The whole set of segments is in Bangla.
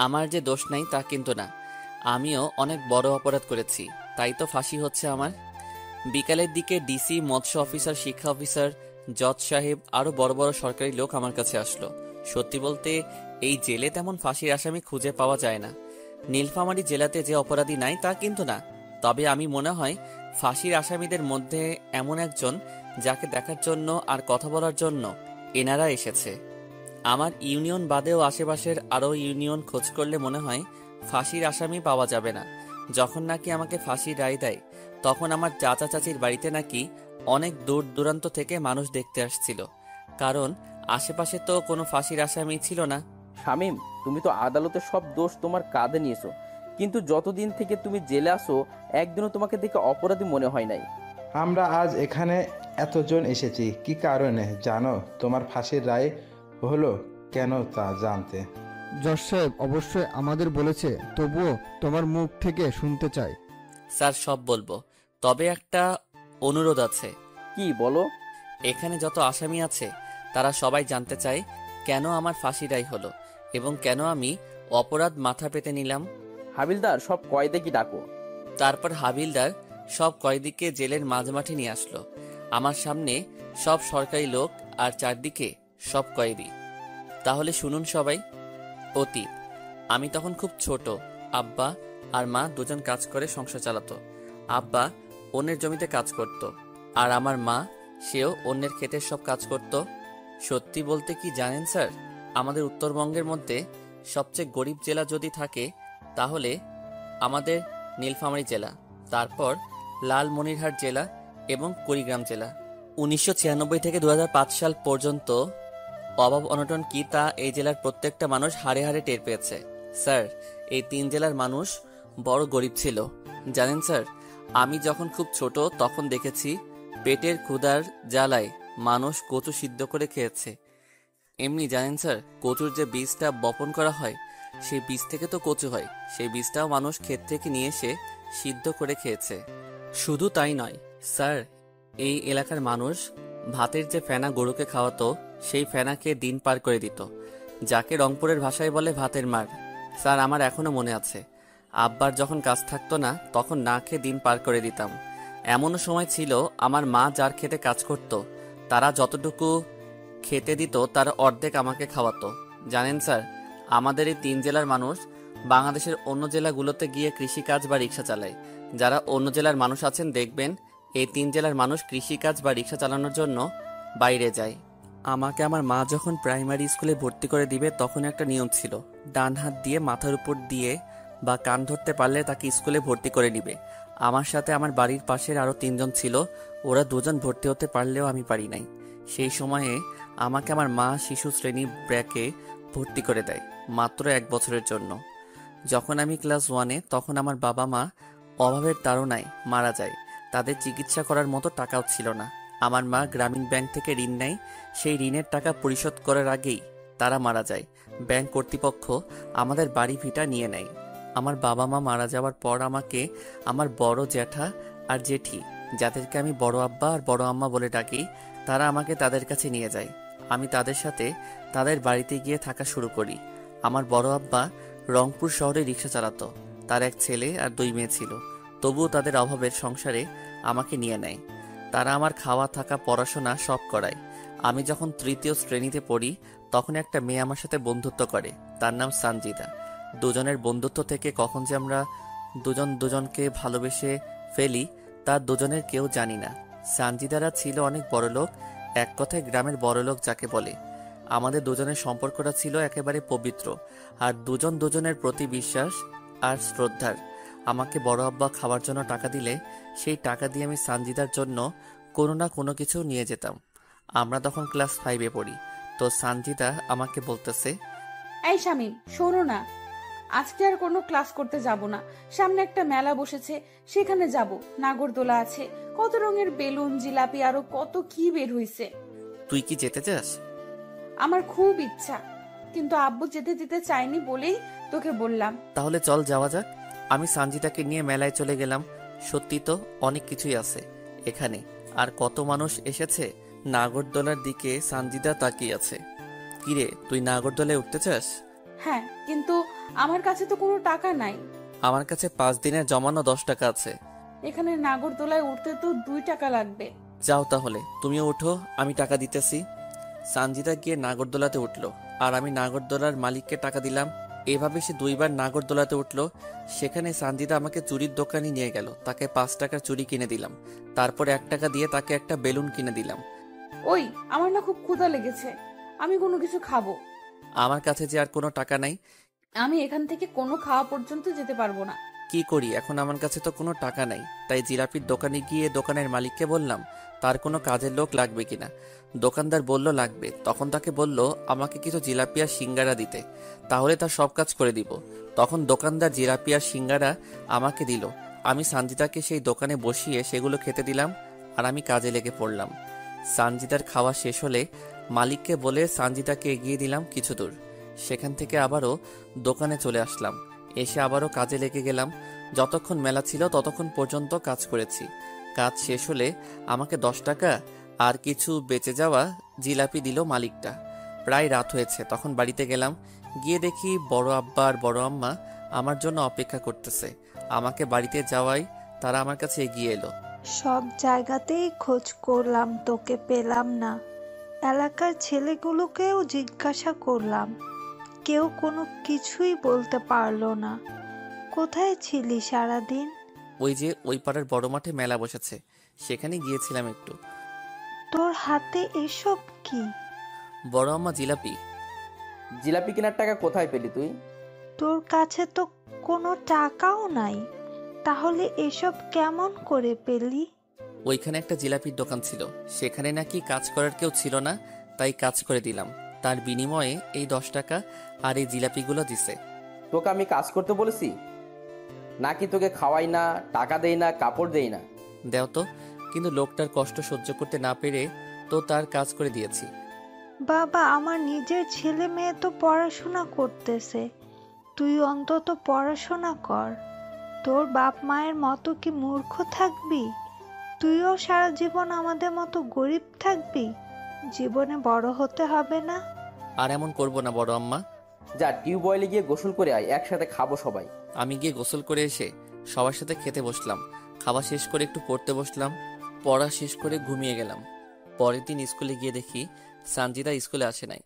আমার যে দোষ নাই তা কিন্তু না, আমিও অনেক বড় অপরাধ করেছি, তাই তো ফাঁসি হচ্ছে আমার। বিকালের দিকে ডিসি, মৎস্য অফিসার, শিক্ষা অফিসার, জজ সাহেব আরো বড় বড় সরকারি লোক আমার কাছে আসলো। সত্যি বলতে এই জেলে তেমন ফাঁসির আসামি খুঁজে পাওয়া যায় না। নীলফামারী জেলাতে যে অপরাধী নাই তা কিন্তু না, তবে আমি মনে হয় ফাঁসির আসামিদের মধ্যে এমন একজন যাকে দেখার জন্য আর কথা বলার জন্য এনারা এসেছে। আমার ইউনিয়ন বাদেও আশেপাশের আরও ইউনিয়ন খোঁজ করলে মনে হয় ফাঁসির আসামি পাওয়া যাবে না। যখন নাকি আমাকে ফাঁসির রায় দেয় তখন আমার চাচা চাচির বাড়িতে নাকি অনেক দূর দূরান্ত থেকে মানুষ দেখতে আসছিল, কারণ আশেপাশে তো কোনো ফাঁসির আসামি ছিল না। শামীম, তুমি তো আদালতের সব দোষ তোমার কাঁধে নিয়েছো, কিন্তু যতদিন থেকে তুমি জেলে আসো একদিনও তোমাকে দেখে অপরাধী মনে হয় নাই। আমরা আজ এখানে এতজন এসেছি কি কারণে জানো? তোমার ফাঁসির রায় হলো কেন তা জানতে। জজ সাহেব অবশ্যই আমাদের বলেছে, তবুও তোমার মুখ থেকে শুনতে চাই। স্যার সব বলবো, তবে একটা অনুরোধ আছে। কি বলো? এখানে যত আসামি আছে তারা সবাই জানতে চায় কেন আমার ফাঁসি রায় হলো এবং কেন আমি অপরাধ মাথা পেতে নিলাম। হাবিলদার, সব কয়েদে কি ডাকো। তারপর হাবিলদার সব কয়েদিকে জেলের মাঝমাঠে নিয়ে আসলো। আমার সামনে সব সরকারি লোক আর চারদিকে সব কয়েদি। তাহলে শুনুন সবাই। অতীত, আমি তখন খুব ছোট। আব্বা আর মা দুজন কাজ করে সংসার চালাতো। আব্বা অন্যের জমিতে কাজ করত, আর আমার মা সেও অন্যের ক্ষেতের সব কাজ করত। সত্যি বলতে কি জানেন স্যার, আমাদের উত্তরবঙ্গের মধ্যে সবচেয়ে গরিব জেলা যদি থাকে তাহলে আমাদের নীলফামারী জেলা, তারপর লালমনিরহাট জেলা এবং কুড়িগ্রাম জেলা। 1996 থেকে 2005 সাল পর্যন্ত অভাব অনটন কি তা এই জেলার প্রত্যেকটা মানুষ হাড়ে হাড়ে টের পেয়েছে। স্যার, এই 3 জেলার মানুষ বড় গরিব ছিল। জানেন স্যার, আমি যখন খুব ছোট তখন দেখেছি পেটের ক্ষুধার জ্বালায় মানুষ কচু সিদ্ধ করে খেয়েছে। এমনি জানেন স্যার, কচুর যে বীজটা বপন করা হয় সেই বীজ থেকে তো কচু হয়, সেই বীজটাও মানুষ ক্ষেত থেকে নিয়ে এসে সিদ্ধ করে খেয়েছে। শুধু তাই নয় স্যার, এই এলাকার মানুষ ভাতের যে ফেনা গরুকে খাওয়াতো সেই ফেনাকে দিন পার করে দিত, যাকে রংপুরের ভাষায় বলে ভাতের মার। স্যার, আমার এখনো মনে আছে, আব্বার যখন কাজ থাকতো না তখন না খেয়ে দিন পার করে দিতাম। এমনও সময় ছিল আমার মা যার খেতে কাজ করত তারা যতটুকু খেতে দিত তার অর্ধেক আমাকে খাওয়াতো। জানেন স্যার, আমাদের এই 3 জেলার মানুষ বাংলাদেশের অন্য জেলাগুলোতে গিয়ে কৃষিকাজ বা রিক্সা চালায়। যারা অন্য জেলার মানুষ আছেন দেখবেন এই 3 জেলার মানুষ কৃষিকাজ বা রিক্সা চালানোর জন্য বাইরে যায়। আমাকে আমার মা যখন প্রাইমারি স্কুলে ভর্তি করে দিবে তখন একটা নিয়ম ছিল, ডান হাত দিয়ে মাথার উপর দিয়ে বা কান ধরতে পারলে তাকে স্কুলে ভর্তি করে নিবে। আমার সাথে আমার বাড়ির পাশের আরও 3 জন ছিল, ওরা 2 জন ভর্তি হতে পারলেও আমি পারি নাই। সেই সময়ে আমাকে আমার মা শিশু শ্রেণী ব্র্যাকে ভর্তি করে দেয় মাত্র 1 বছরের জন্য। যখন আমি ক্লাস 1-এ তখন আমার বাবা মা অভাবের তাড়নায় মারা যায়। তাদের চিকিৎসা করার মতো টাকাও ছিল না। আমার মা গ্রামীণ ব্যাংক থেকে ঋণ নেয়, সেই ঋণের টাকা পরিশোধ করার আগেই তারা মারা যায়। ব্যাংক কর্তৃপক্ষ আমাদের বাড়ি ভিটা নিয়ে নেয়। আমার বাবা মা মারা যাওয়ার পর আমাকে আমার বড় জ্যাঠা আর জেঠি, যাদেরকে আমি বড় আব্বা আর বড় আম্মা বলে ডাকি, তারা আমাকে তাদের কাছে নিয়ে যায়। আমি তাদের সাথে তাদের বাড়িতে গিয়ে থাকা শুরু করি। আমার বড় আব্বা রংপুর শহরে রিক্সা চালাতো, তার এক ছেলে আর 2 মেয়ে ছিল। তবুও তাদের অভাবের সংসারে আমাকে নিয়ে নেয়। তারা আমার খাওয়া থাকা পড়াশোনা সব করায়। আমি যখন 3য় শ্রেণীতে পড়ি তখন একটা মেয়ে আমার সাথে বন্ধুত্ব করে, তার নাম সানজিদা। দুজনের বন্ধুত্ব থেকে কখন যে আমরা দুজন দুজনকে ভালোবেসে ফেলি তা দুজনের কেউ জানি না। সানজিদারা ছিল অনেক বড়লোক, এক কথায় গ্রামের বড়লোক যাকে বলে। আমাদের দুজনের সম্পর্কটা ছিল একেবারে পবিত্র, আর দুজন দুজনের প্রতি বিশ্বাস আর শ্রদ্ধার। আমাকে বড় আব্বা খাওয়ার জন্য টাকা দিলে সেই টাকা দিয়ে আমি সানজিদার জন্য কোনো না কোনো কিছু নিয়ে যেতাম। আমরা তখন ক্লাস 5-এ পড়ি। তো সানজিদা আমাকে বলতেছে, এই শামীম, শোনো না, আজকে আর কোনো ক্লাস করতে যাব না। সামনে একটা মেলা বসেছে, সেখানে যাব। নাগরদোলা আছে, কত রঙের বেলুন, জিলাপি, আরো কত কি বের হইছে। তুই কি যেতে চাস? আমার খুব ইচ্ছা, কিন্তু আব্বু যেতে দিতে চাইনি বলেই তোকে বললাম। তাহলে চল যাওয়া যাক। আমি সানজিদাকে নিয়ে মেলায় চলে গেলাম। সত্যি তো অনেক কিছুই আছে এখানে, আর কত মানুষ এসেছে। নাগরদোলার দিকে সানজিদা তাকিয়ে আছে। কিরে, তুই নাগরদোলায় উঠতে চাস? হ্যাঁ, কিন্তু আমার কাছে তো কোনো টাকা নাই। আমার কাছে 5 দিনের জমানো 10 টাকা আছে। এখানে নাগরদোলায় উঠতে তো 2 টাকা লাগবে। যাও তাহলে, তুমিও উঠো, আমি টাকা দিতেছি। সানজিদা গিয়ে নাগরদোলাতে উঠলো, আর আমি নাগরদোলার মালিককে টাকা দিলাম। এভাবে সে 2বার নাগরদোলাতে উঠলো। সেখানে সানজিদা আমাকে চুরির দোকানে নিয়ে গেল, তাকে 5 টাকার চুরি কিনে দিলাম। তারপর 1 টাকা দিয়ে তাকে একটা বেলুন কিনে দিলাম। ওই, আমার না খুব ক্ষুধা লেগেছে, আমি কোনো কিছু খাবো। আমার কাছে যে আর কোনো টাকা নাই। আমি এখান থেকে কোনো খাওয়া পর্যন্ত যেতে পারবো না। কি করি এখন, আমার কাছে তো কোনো টাকা নাই। তাই জিলাপির দোকানে গিয়ে দোকানের মালিককে বললাম তার কোনো কাজের লোক লাগবে কিনা। দোকানদার বলল লাগবে। তখন তাকে বলল আমাকে কিছু জিলাপি আর সিঙ্গারা দিতে, তাহলে তার সব কাজ করে দিব। তখন দোকানদার জিলাপি আর সিঙ্গারা আমাকে দিল। আমি সানজিদাকে সেই দোকানে বসিয়ে সেগুলো খেতে দিলাম, আর আমি কাজে লেগে পড়লাম। সানজিদার খাওয়া শেষ হলে মালিককে বলে সানজিদাকে এগিয়ে দিলাম কিছু দূর। সেখান থেকে আবারও দোকানে চলে আসলাম। এসে আবারও কাজে লেগে গেলাম। যতক্ষণ মেলা ছিল ততক্ষণ পর্যন্ত কাজ করেছি। কাজ শেষ হলে আমাকে 10 টাকা আর কিছু বেঁচে যাওয়া জিলাপি দিল মালিকটা। প্রায় রাত হয়েছে, তখন বাড়িতে গেলাম। গিয়ে দেখি বড় আব্বা আর বড় আম্মা আমার জন্য অপেক্ষা করতেছে। আমাকে বাড়িতে যাওয়ায় তারা আমার কাছে এগিয়ে এলো। সব জায়গাতেই খোঁজ করলাম, তোকে পেলাম না। এলাকার ছেলেগুলোকেও জিজ্ঞাসা করলাম, কেউ কোনো কিছুই বলতে পারলো না। কোথায় ছিলি সারাদিন? ওই যে ওই পাড়ার বড় মাঠে মেলা বসেছে, সেখানে গিয়েছিলাম একটু। তোর হাতে এসব কি? বড় আম্মা জিলাপি। জিলাপি কেনার টাকা কোথায় পেলি তুই? তোর কাছে তো কোনো টাকাও নাই, তাহলে এসব কেমন করে পেলি? ওইখানে একটা জিলাপির দোকান ছিল, সেখানে নাকি কাজ করার কেউ ছিল না, তাই কাজ করে দিলাম। তার বিনিময়ে এই 10 টাকা আর এই জিলাপিগুলো দিছে। তোকে আমি কাজ করতে বলেছি নাকি? তোকে খাওয়াই না, টাকা দেই না, কাপড় দেই না? দেও তো। কিন্তু লোকটার কষ্ট সহ্য করতে না পেরে তো তার কাজ করে দিয়েছি। বাবা, আমার নিজের ছেলে মেয়ে তো পড়াশোনা করতেছে, তুই অন্তত পড়াশোনা কর। তোর বাপ মায়ের মতো কি মূর্খ থাকবি? তুইও সারা জীবন আমাদের মতো গরিব থাকবি? জীবনে বড় হতে হবে না? আর এমন করব না বড় আম্মা। যা, টিউবওয়েলে গিয়ে গোসল করে আয়, একসাথে খাবো সবাই। আমি গিয়ে গোসল করে এসে সবার সাথে খেতে বসলাম। খাওয়া শেষ করে একটু পড়তে বসলাম। পড়া শেষ করে ঘুমিয়ে গেলাম। পরের দিন স্কুলে গিয়ে দেখি সানজিদা স্কুলে আসে নাই।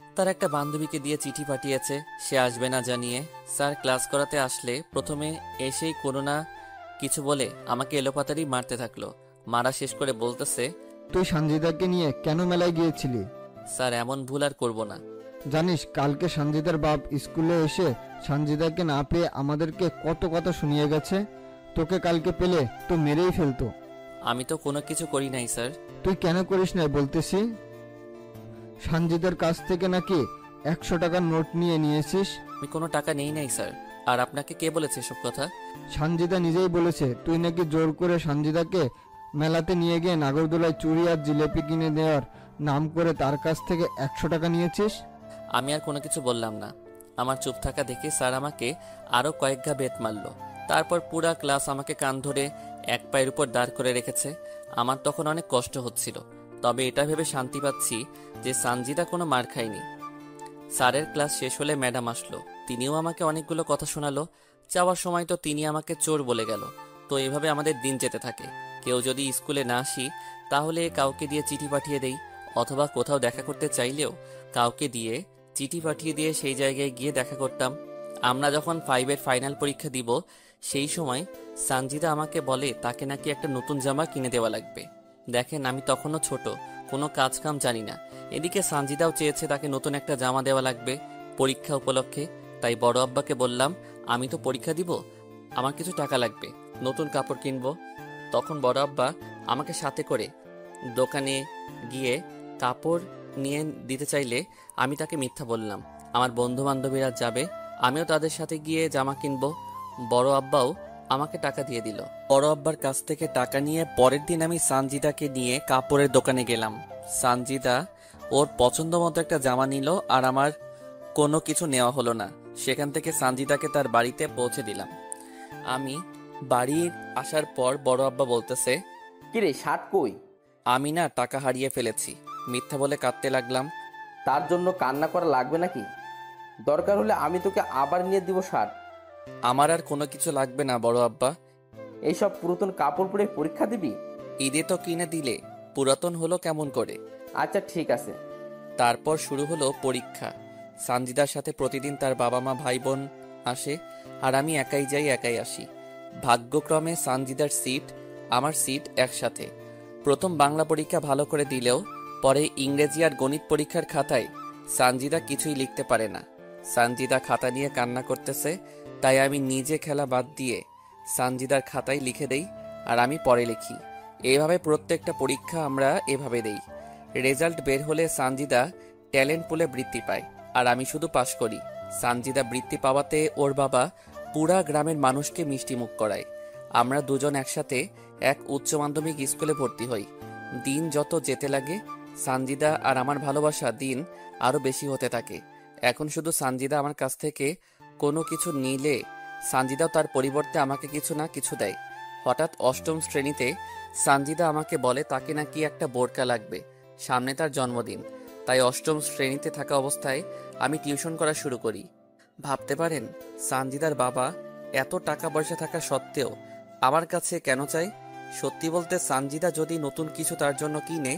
তার একটা বান্ধবীকে দিয়ে চিঠি পাঠিয়েছে, সে আসবে না জানিয়ে। স্যার ক্লাস করাতে আসলে প্রথমে এসেই কোনো না কিছু বলে আমাকে এলোপাতাড়ি মারতে থাকলো। মারা শেষ করে বলতেছে, তুই সঞ্জিদাকে নিয়ে কেন মেলায় গিয়েছিলি? স্যার এমন ভুল আর করবো না। জানিস কালকে সঞ্জিদার বাপ স্কুলে এসে সঞ্জিদাকে না পেয়ে আমাদেরকে কত কথা শুনিয়ে গেছে। তোকে কালকে পেলে তো মেরেই ফেলতো। আমি তো কোনো কিছু করি নাই স্যার। তুই কেন করিস না বলতেছি? সঞ্জিদার কাছ থেকে নাকি 100 টাকার নোট নিয়েছিস। আমি কোনো টাকা নেই নাই স্যার। আর আপনাকে কে বলেছে এসব কথা? সঞ্জিদা নিজেই বলেছে তুই নাকি জোর করে সঞ্জিদাকে মেলাতে নিয়ে গিয়ে নাগরদোলায় চুড়ি আর জিলেপি কিনে দেওয়ার নাম করে তার কাছ থেকে 100 টাকা নিয়েছিস। আমি আর কোনো কিছু বললাম না। আমার চুপ থাকা দেখে স্যার আমাকে আরো কয়েক ঘা বেত মারলো। তারপর পুরা ক্লাস আমাকে কান ধরে এক পায়ের উপর দাঁড় করে রেখেছে। আমার তখন অনেক কষ্ট হচ্ছিল, তবে এটা ভেবে শান্তি পাচ্ছি যে সানজিদা কোনো মার খায়নি। স্যারের ক্লাস শেষ হলে ম্যাডাম আসলো, তিনিও আমাকে অনেকগুলো কথা শোনালো। যাওয়ার সময় তো তিনি আমাকে চোর বলে গেল। তো এভাবে আমাদের দিন যেতে থাকে। কেউ যদি স্কুলে না আসি তাহলে কাউকে দিয়ে চিঠি পাঠিয়ে দেই, অথবা কোথাও দেখা করতে চাইলেও কাউকে দিয়ে চিঠি পাঠিয়ে দিয়ে সেই জায়গায় গিয়ে দেখা করতাম। আমরা যখন 5-এর ফাইনাল পরীক্ষা দিব সেই সময় সানজিদা আমাকে বলে তাকে নাকি একটা নতুন জামা কিনে দেওয়া লাগবে। দেখেন আমি তখনও ছোট, কোনো কাজ কাম জানি না। এদিকে সানজিদাও চেয়েছে তাকে নতুন একটা জামা দেওয়া লাগবে পরীক্ষা উপলক্ষে। তাই বড় আব্বাকে বললাম আমি তো পরীক্ষা দিব, আমার কিছু টাকা লাগবে, নতুন কাপড় কিনবো। তখন বড় আব্বা আমাকে সাথে করে দোকানে গিয়ে কাপড় নিয়ে দিতে চাইলে আমি তাকে মিথ্যা বললাম। আমার বন্ধু বান্ধবীরা যাবে, আমিও তাদের সাথে গিয়ে জামা কিনবো। বড় আব্বাও আমাকে টাকা দিয়ে দিল। বড় আব্বার কাছ থেকে টাকা নিয়ে পরের দিন আমি সানজিদাকে নিয়ে কাপড়ের দোকানে গেলাম। সানজিদা ওর পছন্দ মতো একটা জামা নিল, আর আমার কোনো কিছু নেওয়া হলো না। সেখান থেকে সানজিদাকে তার বাড়িতে পৌঁছে দিলাম। আমি বাড়ি আসার পর বড় আব্বা বলতেছে, কিরে, শার্ট কই? আমি না টাকা হারিয়ে ফেলেছি, মিথ্যা বলে কাঁদতে লাগলাম। তার জন্য কান্না করা লাগবে নাকি? দরকার হলে আমি তোকে আবার নিয়ে দিব শার্ট। আমার আর কোনো কিছু লাগবে না বড় আব্বা। এইসব পুরাতন কাপড় পরে পরীক্ষা দিবি? ঈদে তো কিনে দিলে, পুরাতন হলো কেমন করে? আচ্ছা ঠিক আছে। তারপর শুরু হলো পরীক্ষা। সানজিদার সাথে প্রতিদিন তার বাবা মা ভাই বোন আসে, আর আমি একাই যাই একাই আসি। ভাগ্যক্রমে সানজিদার সিট আমার সিট একসাথে। প্রথম বাংলা পরীক্ষা ভালো করে দিলেও পরে ইংরেজি আর গণিত পরীক্ষার খাতায় সানজিদা কিছুই লিখতে পারে না। সানজিদা খাতা নিয়ে কান্না করতেছে, তাই আমি নিজে খেলা বাদ দিয়ে সানজিদার খাতায় লিখে দেই আর আমি পরে লিখি। এইভাবে প্রত্যেকটা পরীক্ষা আমরা এভাবে দেই। রেজাল্ট বের হলে সানজিদা ট্যালেন্ট পুলে বৃত্তি পায়, আর আমি শুধু পাশ করি। সানজিদা বৃত্তি পাওয়াতে ওর বাবা পুরা গ্রামের মানুষকে মিষ্টি মুখ করায়। আমরা দুজন একসাথে এক উচ্চ মাধ্যমিক স্কুলে ভর্তি হই। দিন যত যেতে লাগে সানজিদা আর আমার ভালোবাসা দিন আরো বেশি হতে থাকে। এখন শুধু সানজিদা আমার কাছ থেকে কোনো কিছু নিলে সানজিদাও তার পরিবর্তে আমাকে কিছু না কিছু দেয়। হঠাৎ অষ্টম শ্রেণীতে সানজিদা আমাকে বলে তাকে নাকি একটা বোরকা লাগবে, সামনে তার জন্মদিন। তাই অষ্টম শ্রেণীতে থাকা অবস্থায় আমি টিউশন করা শুরু করি। ভাবতে পারেন সানজিদার বাবা এত টাকা পয়সা থাকা সত্ত্বেও আমার কাছে কেন চাই? সত্যি বলতে সানজিদা যদি নতুন কিছু তার জন্য কিনে,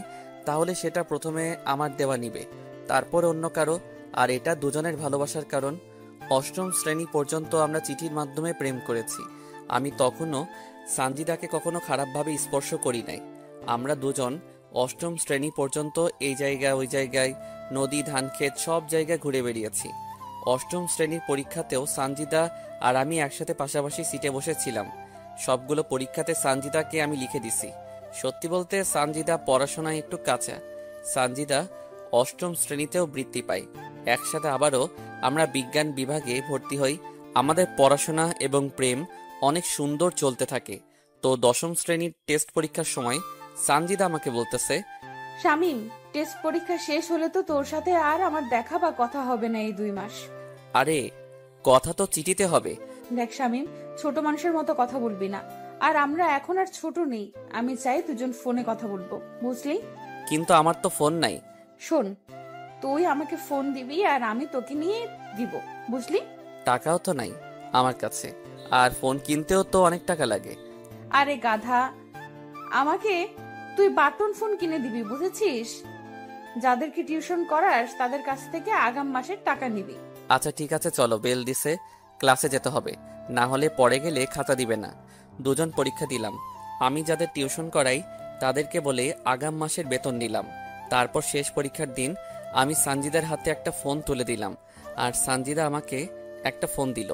তাহলে সেটা প্রথমে আমার দেওয়া নিবে, তারপর অন্য কারো। আর এটা দুজনের ভালোবাসার কারণ। অষ্টম শ্রেণী পর্যন্ত আমরা চিঠির মাধ্যমে প্রেম করেছি। আমি তখনও সানজিদাকে কখনো খারাপভাবে স্পর্শ করি নাই। আমরা দুজন অষ্টম শ্রেণী পর্যন্ত এই জায়গায় ওই জায়গায়, নদী ধান ক্ষেত সব জায়গায় ঘুরে বেরিয়েছি। অষ্টম শ্রেণীর পরীক্ষাতেও সানজিদা আর আমি একসাথে পাশাপাশি সিটে বসেছিলাম। সবগুলো পরীক্ষাতে সানজিদাকে আমি লিখে দিছি। সত্যি বলতে সানজিদা পড়াশোনায় একটু কাঁচা। সানজিদা অষ্টম শ্রেণীতেও বৃত্তি পায়। একসাথে আবারও আমরা বিজ্ঞান বিভাগে ভর্তি হই। আমাদের পড়াশোনা এবং প্রেম অনেক সুন্দর চলতে থাকে। তো দশম শ্রেণীর টেস্ট পরীক্ষার সময় সানজিদা আমাকে বলতেছে, শামিম, টেস্ট পরীক্ষা শেষ হলে তো তোর সাথে আর আমার দেখা বা কথা হবে না এই 2 মাস। আরে কথা তো চিঠিতে হবে। দেখ শামিম, ছোট মানুষের মতো কথা বলবি না। আর আমরা এখন আর ছোট নেই। আমি চাই দুজন ফোনে কথা বলবো, বুঝলি? কিন্তু আমার তো ফোন নাই। শোন, তুই আমাকে ফোন দিবি আর আমি তোকে নিয়ে দিব, বুঝলি? টাকাও তো নাই আমার কাছে, আর ফোন কিনতেও তো অনেক টাকা লাগে। আরে গাধা, আমাকে তুই বাটন ফোন কিনে দিবি, বুঝেছিস? যাদেরকে টিউশন করাস তাদের কাছ থেকে আগাম মাসের টাকা নিবি। আচ্ছা ঠিক আছে, চলো, বেল দিছে, ক্লাসে যেতে হবে, না হলে পরে গেলে খাতা দিবে না। দুজন পরীক্ষা দিলাম। আমি যাদের টিউশন করাই তাদেরকে বলে আগাম মাসের বেতন নিলাম। তারপর শেষ পরীক্ষার দিন আমি সানজিদার হাতে একটা ফোন তুলে দিলাম, আর সানজিদা আমাকে একটা ফোন দিল।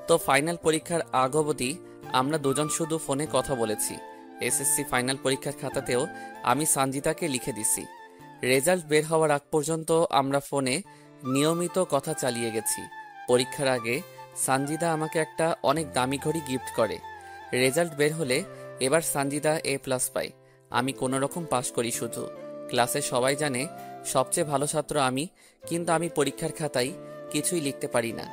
তো ফাইনাল পরীক্ষার আগ অবধি আমরা দুজন শুধু ফোনে কথা বলেছি। এসএসসি ফাইনাল পরীক্ষার খাতাতেও আমি সানজিদাকে লিখে দিছি। রেজাল্ট বের হওয়ার আগ পর্যন্ত আমরা ফোনে নিয়মিত কথা চালিয়ে গেছি। পরীক্ষার আগে সানজিদা আমাকে একটা অনেক দামি ঘড়ি গিফট করে। রেজাল্ট বের হলে এবার সানজিদা A+ পায়, আমি কোনো রকম পাশ করি। শুধু ক্লাসে সবাই জানে সবচেয়ে ভালো ছাত্র আমি, কিন্তু আমি পরীক্ষার খাতায় কিছুই লিখতে পারি না।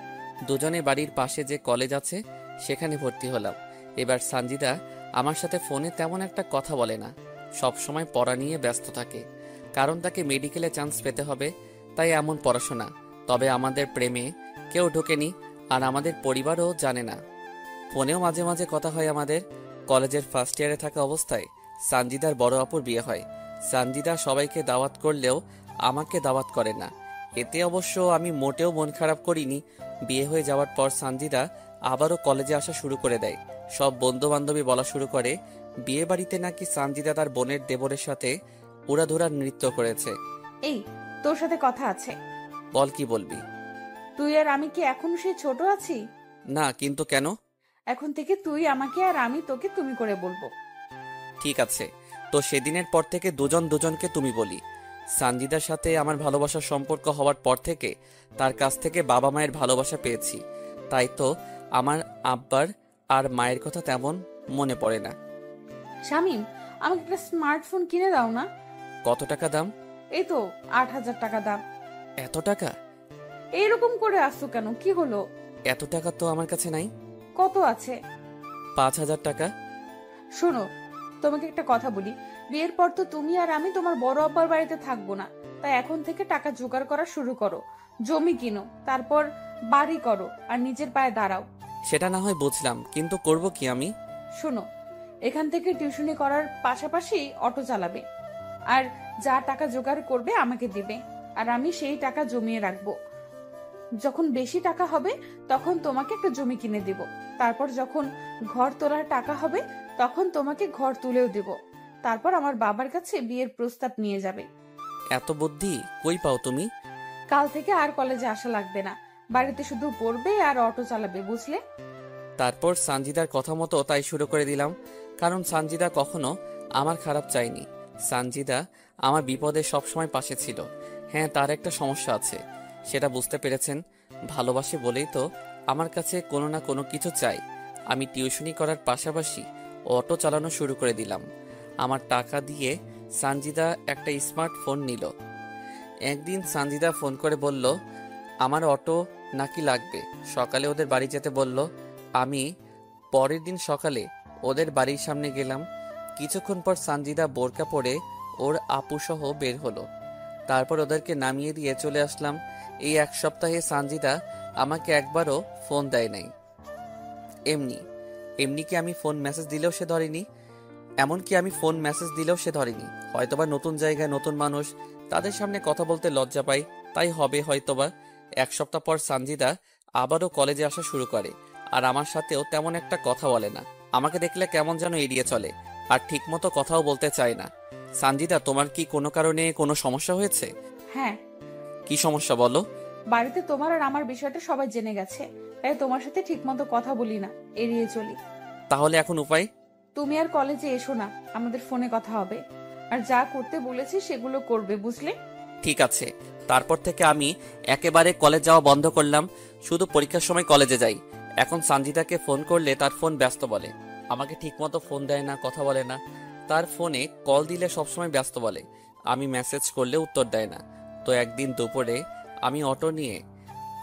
দুজনে বাড়ির পাশে যে কলেজ আছে সেখানে ভর্তি হলাম। এবার সানজিদা আমার সাথে ফোনে তেমন একটা কথা বলে না, সব সময় পড়া নিয়ে ব্যস্ত থাকে, কারণ তাকে মেডিকেলে চান্স পেতে হবে, তাই এমন পড়াশোনা। তবে আমাদের প্রেমে কেউ ঢোকেনি, আর আমাদের পরিবারও জানে না। ফোনেও মাঝে মাঝে কথা হয় আমাদের। কলেজের ফার্স্ট ইয়ারে থাকা অবস্থায় সানজিদার বড় আপুর বিয়ে হয়। সানজিদা সবাইকে দাওয়াত করলেও আমাকে দাওয়াত করে না। এতে অবশ্য আমি মোটেও মন খারাপ করিনি। বিয়ে হয়ে যাওয়ার পর সানজিদা আবারও কলেজে আসা শুরু করে দেয়। সব বন্ধু বান্ধবী বলা শুরু করে বিয়ে বাড়িতে নাকি সানজিদা তার বোনের দেবরের সাথে উড়াধুরা নৃত্য করেছে। এই, তোর সাথে কথা আছে। বল, কি বলবি? তুই আর আমি কি এখনো সেই ছোট আছি? না, কিন্তু কেন? এখন থেকে তুই আমাকে আর আমি তোকে তুমি করে বলবো। ঠিক আছে, তো সেদিনের পর থেকে দুজন দুজনকে তুমি বলি। সানজিদার সাথে আমার ভালোবাসার সম্পর্ক হওয়ার পর থেকে তার কাছ থেকে বাবা মায়ের ভালোবাসা পেয়েছি, তাই তো আমার আব্বার আর মায়ের কথা তেমন মনে পড়ে না। শামিম, আমাকে একটা স্মার্টফোন কিনে দাও না। কত টাকা দাম? এই তো 8,000 টাকা দাম। এত টাকা? এইরকম করে আসছো কেন, কি হলো? এত টাকা তো আমার কাছে নাই। কত আছে? 5,000 টাকা। শোনো, তোমাকে একটা কথা বলি, বিয়ের পর তো তুমি আর আমি তোমার বড় আব্বার বাড়িতে থাকবো না, তাই এখন থেকে টাকা জোগাড় করা শুরু করো। জমি কিনো, তারপর বাড়ি করো আর নিজের পায়ে দাঁড়াও। সেটা না হয় বুঝলাম, কিন্তু করব কি আমি? শোনো, এখান থেকে টিউশনি করার পাশাপাশি অটো চালাবে, আর যা টাকা জোগাড় করবে আমাকে দিবে, আর আমি সেই টাকা জমিয়ে রাখবো। যখন বেশি টাকা হবে তখন তোমাকে একটা জমি কিনে দিব। তারপর যখন ঘর তোলার টাকা হবে তখন তোমাকে ঘর তুলেও দেব। তারপর আমার বাবার কাছে বিয়ের প্রস্তাব নিয়ে যাবে। এত বুদ্ধি কই পাও তুমি? কাল থেকে আর কলেজে আসা লাগবে না, বাড়িতে শুধু পড়বে আর অটো চালাবে, বুঝলে? তারপর সানজিদার কথা মতো তাই শুরু করে দিলাম, কারণ সানজিদা কখনো আমার খারাপ চায়নি। সানজিদা আমার বিপদে সবসময় পাশে ছিল। হ্যাঁ, তার একটা সমস্যা আছে, সেটা বুঝতে পেরেছেন। ভালোবাসে বলেই তো আমার কাছে কোনো না কোনো কিছু চাই। আমি টিউশনি করার পাশাপাশি অটো চালানো শুরু করে দিলাম। আমার টাকা দিয়ে সানজিদা একটা স্মার্টফোন নিল। একদিন সানজিদা ফোন করে বলল আমার অটো নাকি লাগবে, সকালে ওদের বাড়ি যেতে বলল। আমি পরের দিন সকালে ওদের বাড়ির সামনে গেলাম। কিছুক্ষণ পর সানজিদা বোরকা পরে ওর আপুসহ বের হলো। তারপর ওদেরকে নামিয়ে দিয়ে চলে আসলাম। এই এক সপ্তাহে সানজিদা আমাকে একবারও ফোন দেয় নাই। এমনি এমনি কি আমি ফোন মেসেজ দিলেও সে ধরেনি। এমনকি আমি ফোন মেসেজ দিলেও সে ধরেনি। হয়তোবা নতুন জায়গায় নতুন মানুষ, তাদের সামনে কথা বলতে লজ্জা পাই, তাই হবে হয়তোবা। এক সপ্তাহ পর সানজিদা আবারও কলেজে আসা শুরু করে, আর আমার সাথেও তেমন একটা কথা বলে না। আমাকে দেখলে কেমন যেন এড়িয়ে চলে, আর ঠিকমতো কথাও বলতে চায় না। সানজিদা, তোমার কি কোনো কারণে কোনো সমস্যা হয়েছে? হ্যাঁ, কি সমস্যা বলো? বাড়িতে তোমার আর আমার বিষয়টা সবাই জেনে গেছে, তাই তোমার সাথে ঠিকমতো কথা বলি না, এড়িয়ে চলি। তাহলে এখন উপায়? তুমি আর কলেজে এসো না, আমাদের ফোনে কথা হবে, আর যা করতে বলেছি সেগুলো করবে, বুঝলে? ঠিক আছে। তারপর থেকে আমি একেবারে কলেজ যাওয়া বন্ধ করলাম, শুধু পরীক্ষার সময় কলেজে যাই। এখন সানজিদাকে ফোন করলে তার ফোন ব্যস্ত বলে, আমাকে ঠিকমতো ফোন দেয় না, কথা বলে না। তার ফোনে কল দিলে সবসময় ব্যস্ত বলে, আমি মেসেজ করলে উত্তর দেয় না। তো একদিন দুপুরে আমি অটো নিয়ে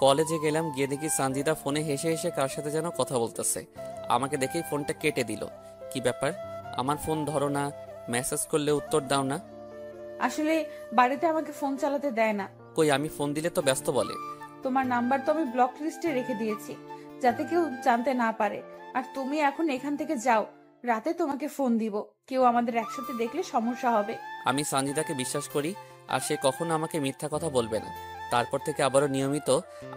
কলেজে গেলাম, গিয়ে দেখি সানজিদা ফোনে হেসে হেসে কার সাথে যেন কথা বলতেছে। আমাকে দেখেই ফোনটা কেটে দিল। কি ব্যাপার, আমার ফোন ধরো না, মেসেজ করলে উত্তর দাও না? আসলে বাড়িতে আমাকে ফোন চালাতে দেয় না। কই, আমি ফোন দিলে তো ব্যস্ত বলে। তোমার নাম্বার তো আমি ব্লক লিস্টে রেখে দিয়েছি, যাতে কেউ জানতে না পারে। আর তুমি এখন এখান থেকে যাও, রাতে তোমাকে ফোন দিব, কেউ আমাদের একসাথে দেখলে সমস্যা হবে। আমি সানজিদাকে বিশ্বাস করি, আর সে কখনো আমাকে মিথ্যা কথা বলবে না। তারপর থেকে আবারও নিয়মিত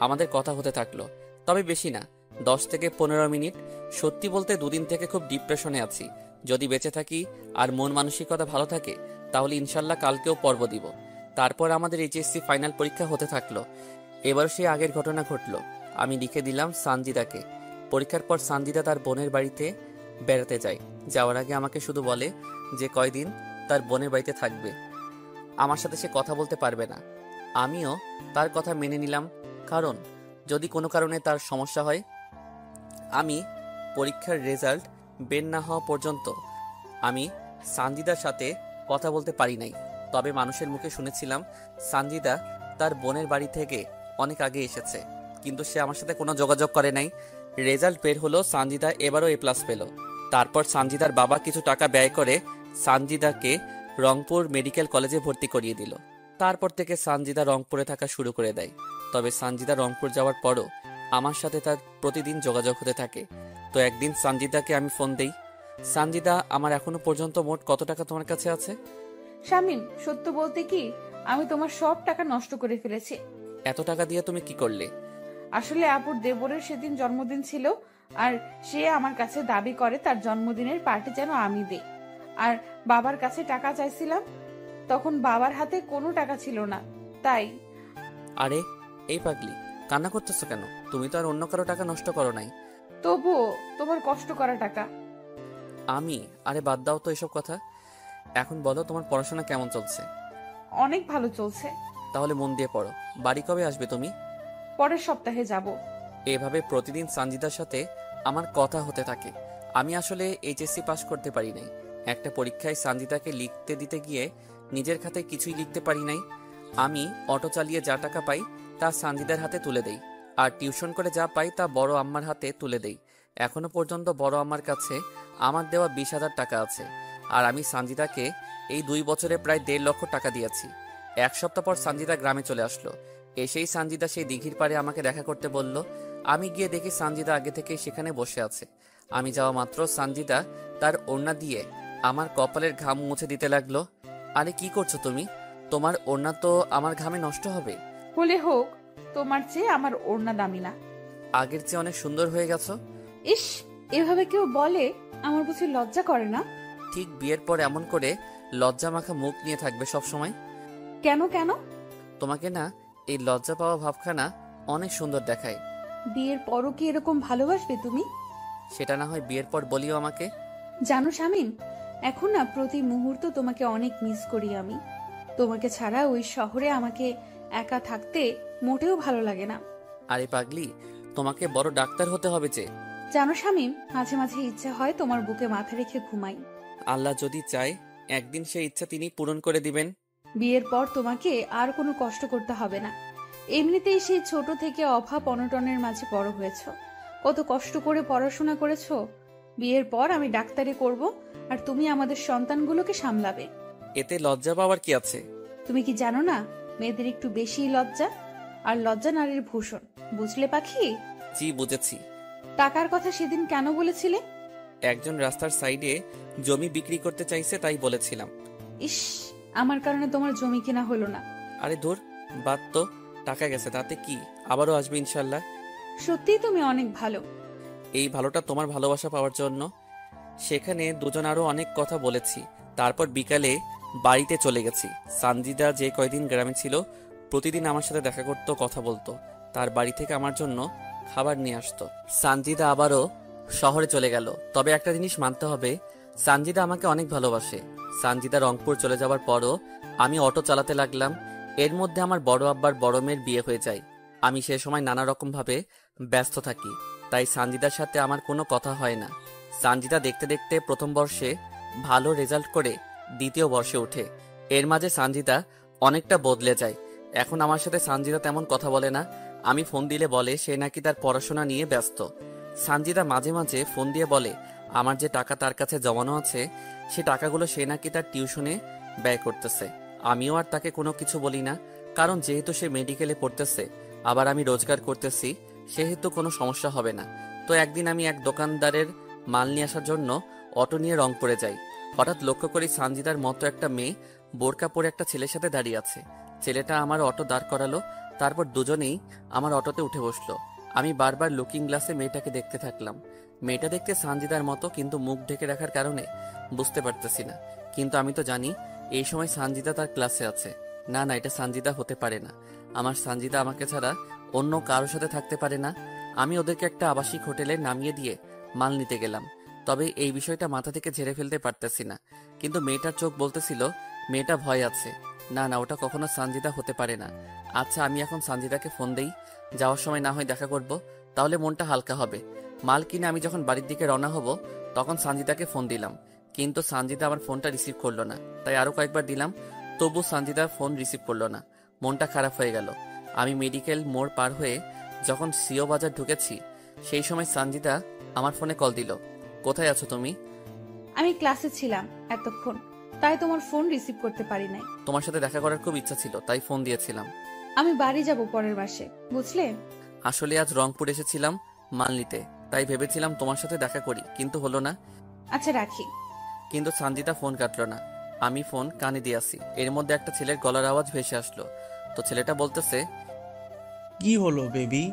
আমাদের কথা হতে থাকলো, তবে বেশি না, 10 থেকে 15 মিনিট। সত্যি বলতে দুদিন থেকে খুব ডিপ্রেশনে আছি। যদি বেঁচে থাকি আর মন মানসিকতা ভালো থাকে তাহলে ইনশাল্লাহ কালকেও পর্ব দিব। তারপর আমাদের এইচএসসি ফাইনাল পরীক্ষা হতে থাকলো। এবার সে আগের ঘটনা ঘটলো। আমি লিখে দিলাম সানজিদাকে। পরীক্ষার পর সানজিদা তার বোনের বাড়িতে বেড়াতে যায়। যাওয়ার আগে আমাকে শুধু বলে যে কয়দিন তার বোনের বাড়িতে থাকবে, আমার সাথে সে কথা বলতে পারবে না। আমিও তার কথা মেনে নিলাম, কারণ যদি কোনো কারণে তার সমস্যা হয়। আমি পরীক্ষার রেজাল্ট বের না হওয়া পর্যন্ত আমি সানজিদার সাথে কথা বলতে পারি নাই। তবে মানুষের মুখে শুনেছিলাম সানজিদা তার বোনের বাড়ি থেকে অনেক আগে এসেছে, কিন্তু সে আমার সাথে কোনো যোগাযোগ করে নাই। রেজাল্ট বের হলো, সানজিদা এবারও A+ পেল। তারপর সানজিদার বাবা কিছু টাকা ব্যয় করে সানজিদাকে রংপুর মেডিকেল কলেজে ভর্তি করিয়ে দিল। তারপর থেকে সানজিদা রংপুরে থাকা শুরু করে দেয়। তবে সানজিদা রংপুর যাওয়ার পরও আমার সাথে তার প্রতিদিন যোগাযোগ হতে থাকে। তো একদিন সানজিদাকে আমি ফোন দেই, সানজিদা, আমার এখনো পর্যন্ত মোট কত টাকা তোমার কাছে আছে? শামিম, সত্য বলতে কি, আমি তোমার সব টাকা নষ্ট করে ফেলেছি। এত টাকা দিয়ে তুমি কি করলে? আসলে আপুর দেবরের সেদিন জন্মদিন ছিল, আর সে আমার কাছে দাবি করে তার জন্মদিনের পার্টি যেন আমি দেই। আর বাবার কাছে টাকা চাইছিলাম, তখন বাবার হাতে কোনো টাকা ছিল না, তাই। আরে এই পাগলি, কান্না করতেছো কেন? তুমি তো আর অন্য কারো টাকা নষ্ট করো নাই। তবুও তোমার কষ্ট করা টাকা। আরে বাদ দাও তো এসব কথা। এখন বলো, তোমার পড়াশোনা কেমন চলছে? অনেক ভালো চলছে। তাহলে মন দিয়ে পড়ো। বাড়ি কবে আসবে তুমি? পরের সপ্তাহে যাব। এভাবে প্রতিদিন সানজিদার সাথে আমার কথা হতে থাকে। আমি আসলে এইচএসসি পাস করতে পারি নাই। একটা পরীক্ষায় সানজিদাকে লিখতে দিতে গিয়ে নিজের খাতায় কিছুই লিখতে পারি নাই। আমি অটো চালিয়ে যা টাকা পাই তা সানজিদার হাতে তুলে দেই, আর টিউশন করে যা পাই তা বড় আম্মার হাতে তুলে দেই। এখনো পর্যন্ত বড় আম্মার কাছে আমার দেওয়া 20,000 টাকা আছে, আর আমি সানজিদাকে এই 2 বছরে প্রায় 1.5 লক্ষ টাকা দিয়েছি। এক সপ্তাহ পর সানজিদা গ্রামে চলে আসলো। এসেই সানজিদা সেই দিঘির পাড়ে আমাকে দেখা করতে বলল। আমি গিয়ে দেখি সানজিদা আগে থেকেই সেখানে বসে আছে। আমি যাওয়া মাত্র সানজিদা তার ওড়না দিয়ে আমার কপালের ঘাম মুছে দিতে লাগলো। আরে কি করছো তুমি? তোমার ওড়না তো আমার ঘামে নষ্ট হবে। হলে হোক, তোমার চেয়ে আমার ওড়না দামি না। আগের চেয়ে অনেক সুন্দর হয়ে গেছো। ইস, এভাবে কেউ বলে? আমার বুঝি লজ্জা করে না? ঠিক বিয়ের পর এমন করে লজ্জা মাখা মুখ নিয়ে থাকবে সব সময়? কেন কেন? তোমাকে না এই লজ্জা পাওয়া ভাবখানা অনেক সুন্দর দেখায়। বিয়ের পরও কি এরকম ভালোবাসবে তুমি? সেটা না হয় বিয়ের পর বলিও আমাকে। জানো শামিম, এখন না প্রতি মুহূর্ত তোমাকে অনেক মিস করি আমি। তোমাকে ছাড়া ওই শহরে আমাকে একা থাকতে মোটেও ভালো লাগে না। আরে পাগলি, তোমাকে বড় ডাক্তার হতে হবে যে। জানো শামিম, মাঝে মাঝে ইচ্ছা হয় তোমার বুকে মাথা রেখে ঘুমাই। আল্লাহ যদি চায় একদিন সেই ইচ্ছা তিনি পূরণ করে দিবেন। বিয়ের পর তোমাকে আর কোনো কষ্ট করতে হবে না। এমনিতেই সেই ছোট থেকে অভাব অনটনের মাঝে বড় হয়েছো। কত কষ্ট করে পড়াশোনা করেছো। বিয়ের পর আমি ডাক্তারি করব, আর তুমি আমাদের সন্তানগুলোকে সামলাবে। এতে লজ্জা পাওয়ার কি আছে? তুমি কি জানো না, মেয়েদের একটু বেশি লজ্জা, আর লজ্জা নারীর ভূষণ। বুঝলে পাখি? জি বুঝেছি। টাকার কথা সেদিন কেন বলেছিলে? একজন রাস্তার সাইডে জমি বিক্রি করতে চাইছে তাই বলেছিলাম। ইস, আমার কারণে তোমার জমি কেনা হলো না। আরে ধুর, বাদ তো, টাকা গেছে তাতে কি, আবারও আসবে ইনশাল্লাহ। সত্যিই তুমি অনেক ভালো। এই ভালোটা তোমার ভালোবাসা পাওয়ার জন্য। সেখানে দুজন আরো অনেক কথা বলেছি। তারপর বিকালে বাড়িতে চলে গেছি। সানজিদা যে কয়দিন গ্রামে ছিল প্রতিদিন আমার সাথে দেখা করতো, কথা বলতো। তার বাড়ি থেকে আমার জন্য খাবার নিয়ে আসতো। সানজিদা আবারও শহরে চলে গেল। তবে একটা জিনিস মানতে হবে, সানজিদা আমাকে অনেক ভালোবাসে। সানজিদা রংপুর চলে যাওয়ার পরও আমি অটো চালাতে লাগলাম। এর মধ্যে আমার বড় আব্বার বড় মেয়ের বিয়ে হয়ে যায়। আমি সে সময় নানা রকম ভাবে ব্যস্ত থাকি, তাই সানজিদার সাথে আমার কোনো কথা হয় না। সানজিদা দেখতে দেখতে প্রথম বর্ষে ভালো রেজাল্ট করে দ্বিতীয় বর্ষে ওঠে। এর মাঝে সানজিদা অনেকটা বদলে যায়। এখন আমার সাথে সানজিদা তেমন কথা বলে না। আমি ফোন দিলে বলে সে নাকি তার পড়াশোনা নিয়ে ব্যস্ত। সানজিদা মাঝে মাঝে ফোন দিয়ে বলে আমার যে টাকা তার কাছে জমানো আছে সে টাকাগুলো সে নাকি তার টিউশনে ব্যয় করতেছে। আমিও আর তাকে কোনো কিছু বলি না, কারণ যেহেতু সে মেডিকেলে পড়তেছে আবার আমি রোজগার করতেছি, সেহেতু কোনো সমস্যা হবে না। তো একদিন আমি এক দোকানদারের মাল নিয়ে আসার জন্য অটো নিয়ে রংপুরে যাই। হঠাৎ লক্ষ্য করি সানজিদার মতো একটা মেয়ে বোরকা পরে একটা ছেলের সাথে দাঁড়িয়ে আছে। ছেলেটা আমার অটো দাঁড় করালো, তারপর দুজনেই আমার অটোতে উঠে বসলো। আমি বারবার লুকিং গ্লাসে মেয়েটাকে দেখতে থাকলাম। মেয়েটা দেখতে সানজিদার মতো, কিন্তু মুখ ঢেকে রাখার কারণে বুঝতে পারতেছি না। কিন্তু আমি তো জানি এই সময় সানজিদা তার ক্লাসে আছে। না না, এটা সানজিদা হতে পারে না। আমার সানজিদা আমাকে ছাড়া অন্য কারোর সাথে থাকতে পারে না। আমি ওদেরকে একটা আবাসিক হোটেলে নামিয়ে দিয়ে মাল নিতে গেলাম। তবে এই বিষয়টা মাথা থেকে ঝেড়ে ফেলতে পারতেছি না। কিন্তু মেয়েটার চোখ বলতেছিল মেয়েটা ভয় আছে। না না, ওটা কখনো সানজিদা হতে পারে না। আচ্ছা, আমি এখন সানজিদাকে ফোন দেই, যাওয়ার সময় না হয় দেখা করব, তাহলে মনটা হালকা হবে। মাল কিনে আমি যখন বাড়ির দিকে রওনা হব তখন সানজিদাকে ফোন দিলাম, কিন্তু সানজিদা আমার ফোনটা রিসিভ করলো না। তাই আরো কয়েকবার দিলাম, তবু সানজিদা ফোন রিসিভ করলো না। মনটা খারাপ হয়ে গেল। আমি মেডিকেল মোড় পার হয়ে যখন সিও বাজার ঢুকেছি সেই সময় সানজিদা আমার ফোনে কল দিল। কোথায় আছো তুমি? আমি ক্লাসে ছিলাম এতক্ষণ, তাই তোমার ফোন রিসিভ করতে পারি নাই। তোমার সাথে দেখা করার খুব ইচ্ছা ছিল তাই ফোন দিয়েছিলাম। আমি বাড়ি যাব পরের মাসে, বুঝলে? আসলে আজ রংপুর এসেছিলাম মাল নিতে, তাই ভেবেছিলাম তোমার সাথে দেখা করি, কিন্তু হলো না। আচ্ছা, রাখি। কিন্তু সানজিদা ফোন কাটলো না। আমি ফোন কানে দিয়ে আসি, এর মধ্যে একটা ছেলের গলার আওয়াজ ভেসে আসলো। তো ছেলেটা বলতেছে, কি হলো বেবি,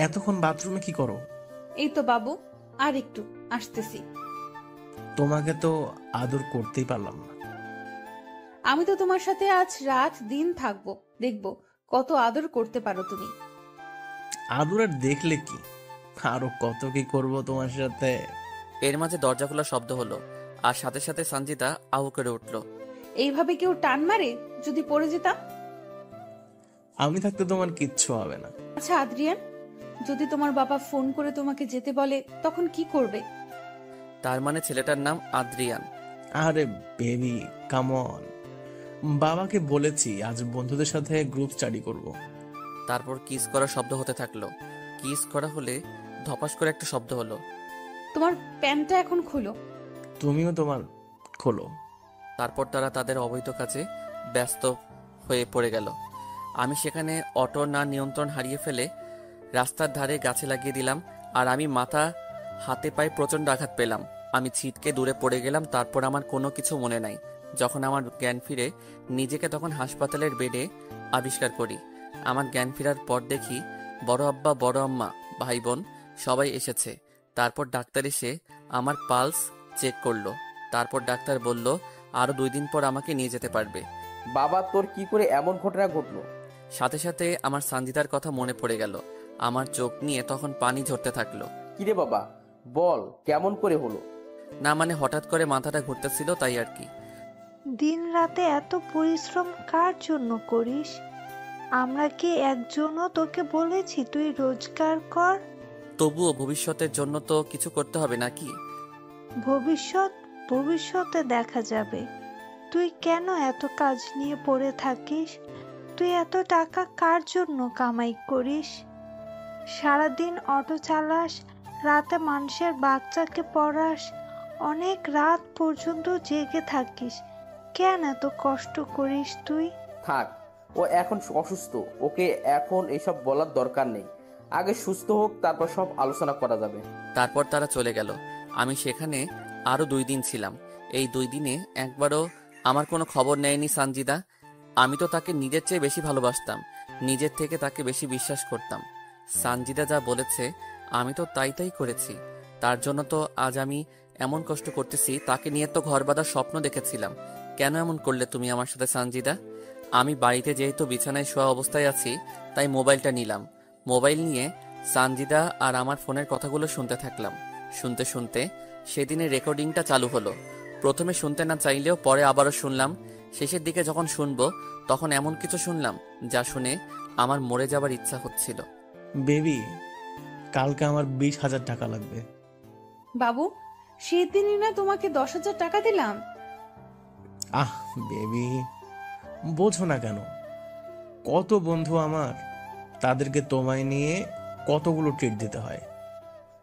এতক্ষণ বাথরুমে কি করো? এই তো বাবু, আর একটু আসতেছি। তোমাকে তো আদর করতেই পারলাম না। আমি তো তোমার সাথে আজ রাত দিন থাকবো, দেখবো কত আদর করতে পারো তুমি। আদর আর দেখলে কি, আরো কত কি করব তোমার সাথে। এর মাঝে দরজা খোলার শব্দ হলো, আর সাথে সাথে সানজিদা আউ করে উঠলো। এইভাবে কেউ টান মারে? যদি পড়ে যেতাম? আমি থাকতে তোমার কিচ্ছু হবে না। আচ্ছা আদ্রিয়ান, যদি তোমার বাবা ফোন করে তোমাকে যেতে বলে তখন কি করবে? তার মানে ছেলেটার নাম আদ্রিয়ান? আরে বেবি কাম অন, বাবাকে বলেছি আজ বন্ধুদের সাথে গ্রুপ স্টাডি করব। তারপর কিস করার শব্দ হতে থাকলো। কিস করা হলে ধপাস করে একটা শব্দ হলো। তোমার প্যান্টটা এখন খুলো। তুমিও তোমার খোলো। তারপর তারা তাদের অবৈধ কাজে ব্যস্ত হয়ে পড়ে গেল। আমি সেখানে অটোর না নিয়ন্ত্রণ হারিয়ে ফেলে রাস্তার ধারে গাছে লাগিয়ে দিলাম, আর আমি মাথা হাতে পায়ে প্রচণ্ড আঘাত পেলাম। আমি ছিটকে দূরে পড়ে গেলাম। তারপর আমার কোনো কিছু মনে নাই। যখন আমার জ্ঞান ফিরে নিজেকে তখন হাসপাতালের বেডে আবিষ্কার করি। আমার জ্ঞান ফেরার পর দেখি বড় আব্বা, বড় আম্মা, ভাই বোন সবাই এসেছে। তারপর ডাক্তার এসে আমার পালস চেক করলো। তারপর ডাক্তার বলল আরও 2 দিন পর আমাকে নিয়ে যেতে পারবে। বাবা, তোর কি করে এমন ঘটনা ঘটলো? সাথে সাথে আমার সানজিদার কথা মনে পড়ে গেল। আমার চোখ নিয়ে তখন পানি ঝরতে থাকলো। কিরে বাবা, বল কেমন করে হলো? না মানে হঠাৎ করে মাথাটা ঘুরতেছিল, তাই আর কি। দিন রাতে এত পরিশ্রম কার জন্য করিস? আমরা কি একজনও তোকে বলেছি তুই রোজগার কর? তবুও ভবিষ্যতের জন্য তো কিছু করতে হবে নাকি? ভবিষ্যতে দেখা যাবে। তুই কেন এত কাজ নিয়ে পড়ে থাকিস? তুই এত টাকা কার জন্য কামাই করিস? সারাদিন অটো চালাস, রাতে মানুষের বাচ্চাকে পড়াস, অনেক রাত পর্যন্ত জেগে থাকিস। কেন এত কষ্ট করিস তুই? থাক, ও এখন অসুস্থ, ওকে এখন এসব বলার দরকার নেই। আগে সুস্থ হোক, তারপর সব আলোচনা করা যাবে। তারপর তারা চলে গেল। আমি সেখানে আরো 2 দিন ছিলাম। এই 2 দিনে একবারও আমার কোনো খবর নেয়নি সানজিদা। আমি তো তাকে নিজের চেয়ে বেশি ভালোবাসতাম, নিজের থেকে তাকে বেশি বিশ্বাস করতাম। সানজিদা যা বলেছে আমি তো তাই করেছি। তার জন্য তো আজ আমি এমন কষ্ট করতেছি। তাকে নিয়ে তো ঘর বাঁধার স্বপ্ন দেখেছিলাম। কেন এমন করলে তুমি আমার সাথে সানজিদা? আমি বাড়িতে যেহেতু বিছানায় শোয়া অবস্থায় আছি, তাই মোবাইলটা নিলাম। মোবাইল নিয়ে সানজিদা আর আমার ফোনের কথাগুলো শুনতে থাকলাম। শুনতে শুনতে সেদিনের রেকর্ডিংটা চালু হলো। প্রথমে শুনতে না চাইলেও পরে আবারও শুনলাম। শেষের দিকে যখন শুনবো তখন এমন কিছু শুনলাম যা শুনে আমার মরে যাবার ইচ্ছা হচ্ছিল। বেবি, কালকে আমার 20,000 টাকা লাগবে। বাবু, সেদিনই না তোমাকে 10,000 টাকা দিলাম। আহ বেবি, বোঝো না কেন? কত বন্ধু আমার, তাদেরকে তোমায় নিয়ে কতগুলো ট্রিট দিতে হয়।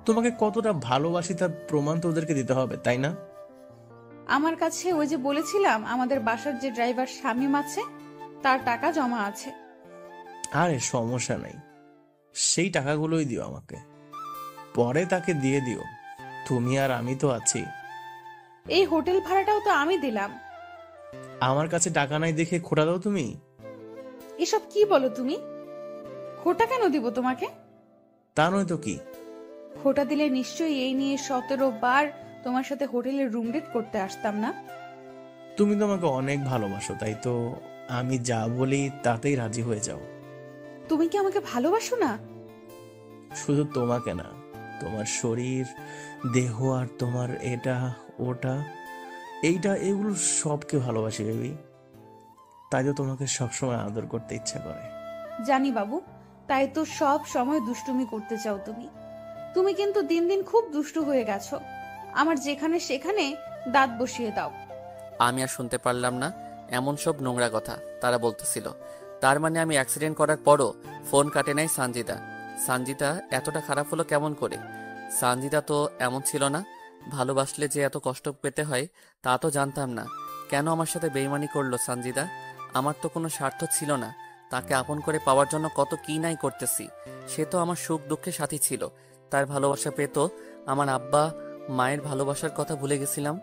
তোমাকে কতটা ভালোবাসি তার প্রমাণ তো ওদেরকে দিতে হবে, তাই না? আমার কাছে ওই যে বলেছিলাম আমাদের বাসার যে ড্রাইভার শামীম আছে, তার টাকা জমা আছে। আরে সমস্যা নাই, সেই টাকাগুলোই দিও আমাকে, পরে তাকে দিয়ে দিও। তুমি আর আমি তো আছি। এই হোটেল ভাড়াটাও তো আমি দিলাম। আমার কাছে টাকা নাই দেখে খোটা দাও তুমি? এসব কি বলো তুমি? খোটা কেন দিব তোমাকে? তা নয় তো কি? খোটা দিলে নিশ্চয়ই এই নিয়ে 17 বার তোমার সাথে হোটেলের রুম ডেট করতে আসতাম না। তুমি তো আমাকে অনেক ভালোবাসো, তাই তো আমি যা বলি তাতেই রাজি হয়ে যাও। তুমি কি আমাকে ভালোবাসো না? শুধু তোমাকে না, তোমার শরীর, দেহ আর তোমার এটা ওটা এইটা এগুলো সবকে ভালোবাসি বেবি। তাই তো তোমাকে সবসময় আদর করতে ইচ্ছা করে। জানি বাবু, তাই তো সব সময় দুষ্টুমি করতে চাও তুমি। তুমি কিন্তু দিন দিন খুব দুষ্টু হয়ে গেছো। আমার যেখানে সেখানে দাঁত বসিয়ে দাও। আমি আর শুনতে পারলাম না এমন সব নোংরা কথা তারা বলতেছিল। তার মানে আমি অ্যাক্সিডেন্ট করার পরও ফোন কাটে নাই সানজিদা। সানজিদা এতটা খারাপ হলো কেমন করে? সানজিদা তো এমন ছিল না। ভালোবাসলে যে এত কষ্ট পেতে হয় তা তো জানতাম না। কেন আমার সাথে বেইমানি করলো সানজিদা? আমার তো কোনো স্বার্থ ছিল না। তাকে আপন করে পাওয়ার জন্য কত কি নাই করতেছি। সে তো আমার সুখ দুঃখে সাথী ছিল। তার ভালোবাসা পেত, আমার আব্বা মায়ের ভালোবাসার কথা ভুলে গেছিলাম।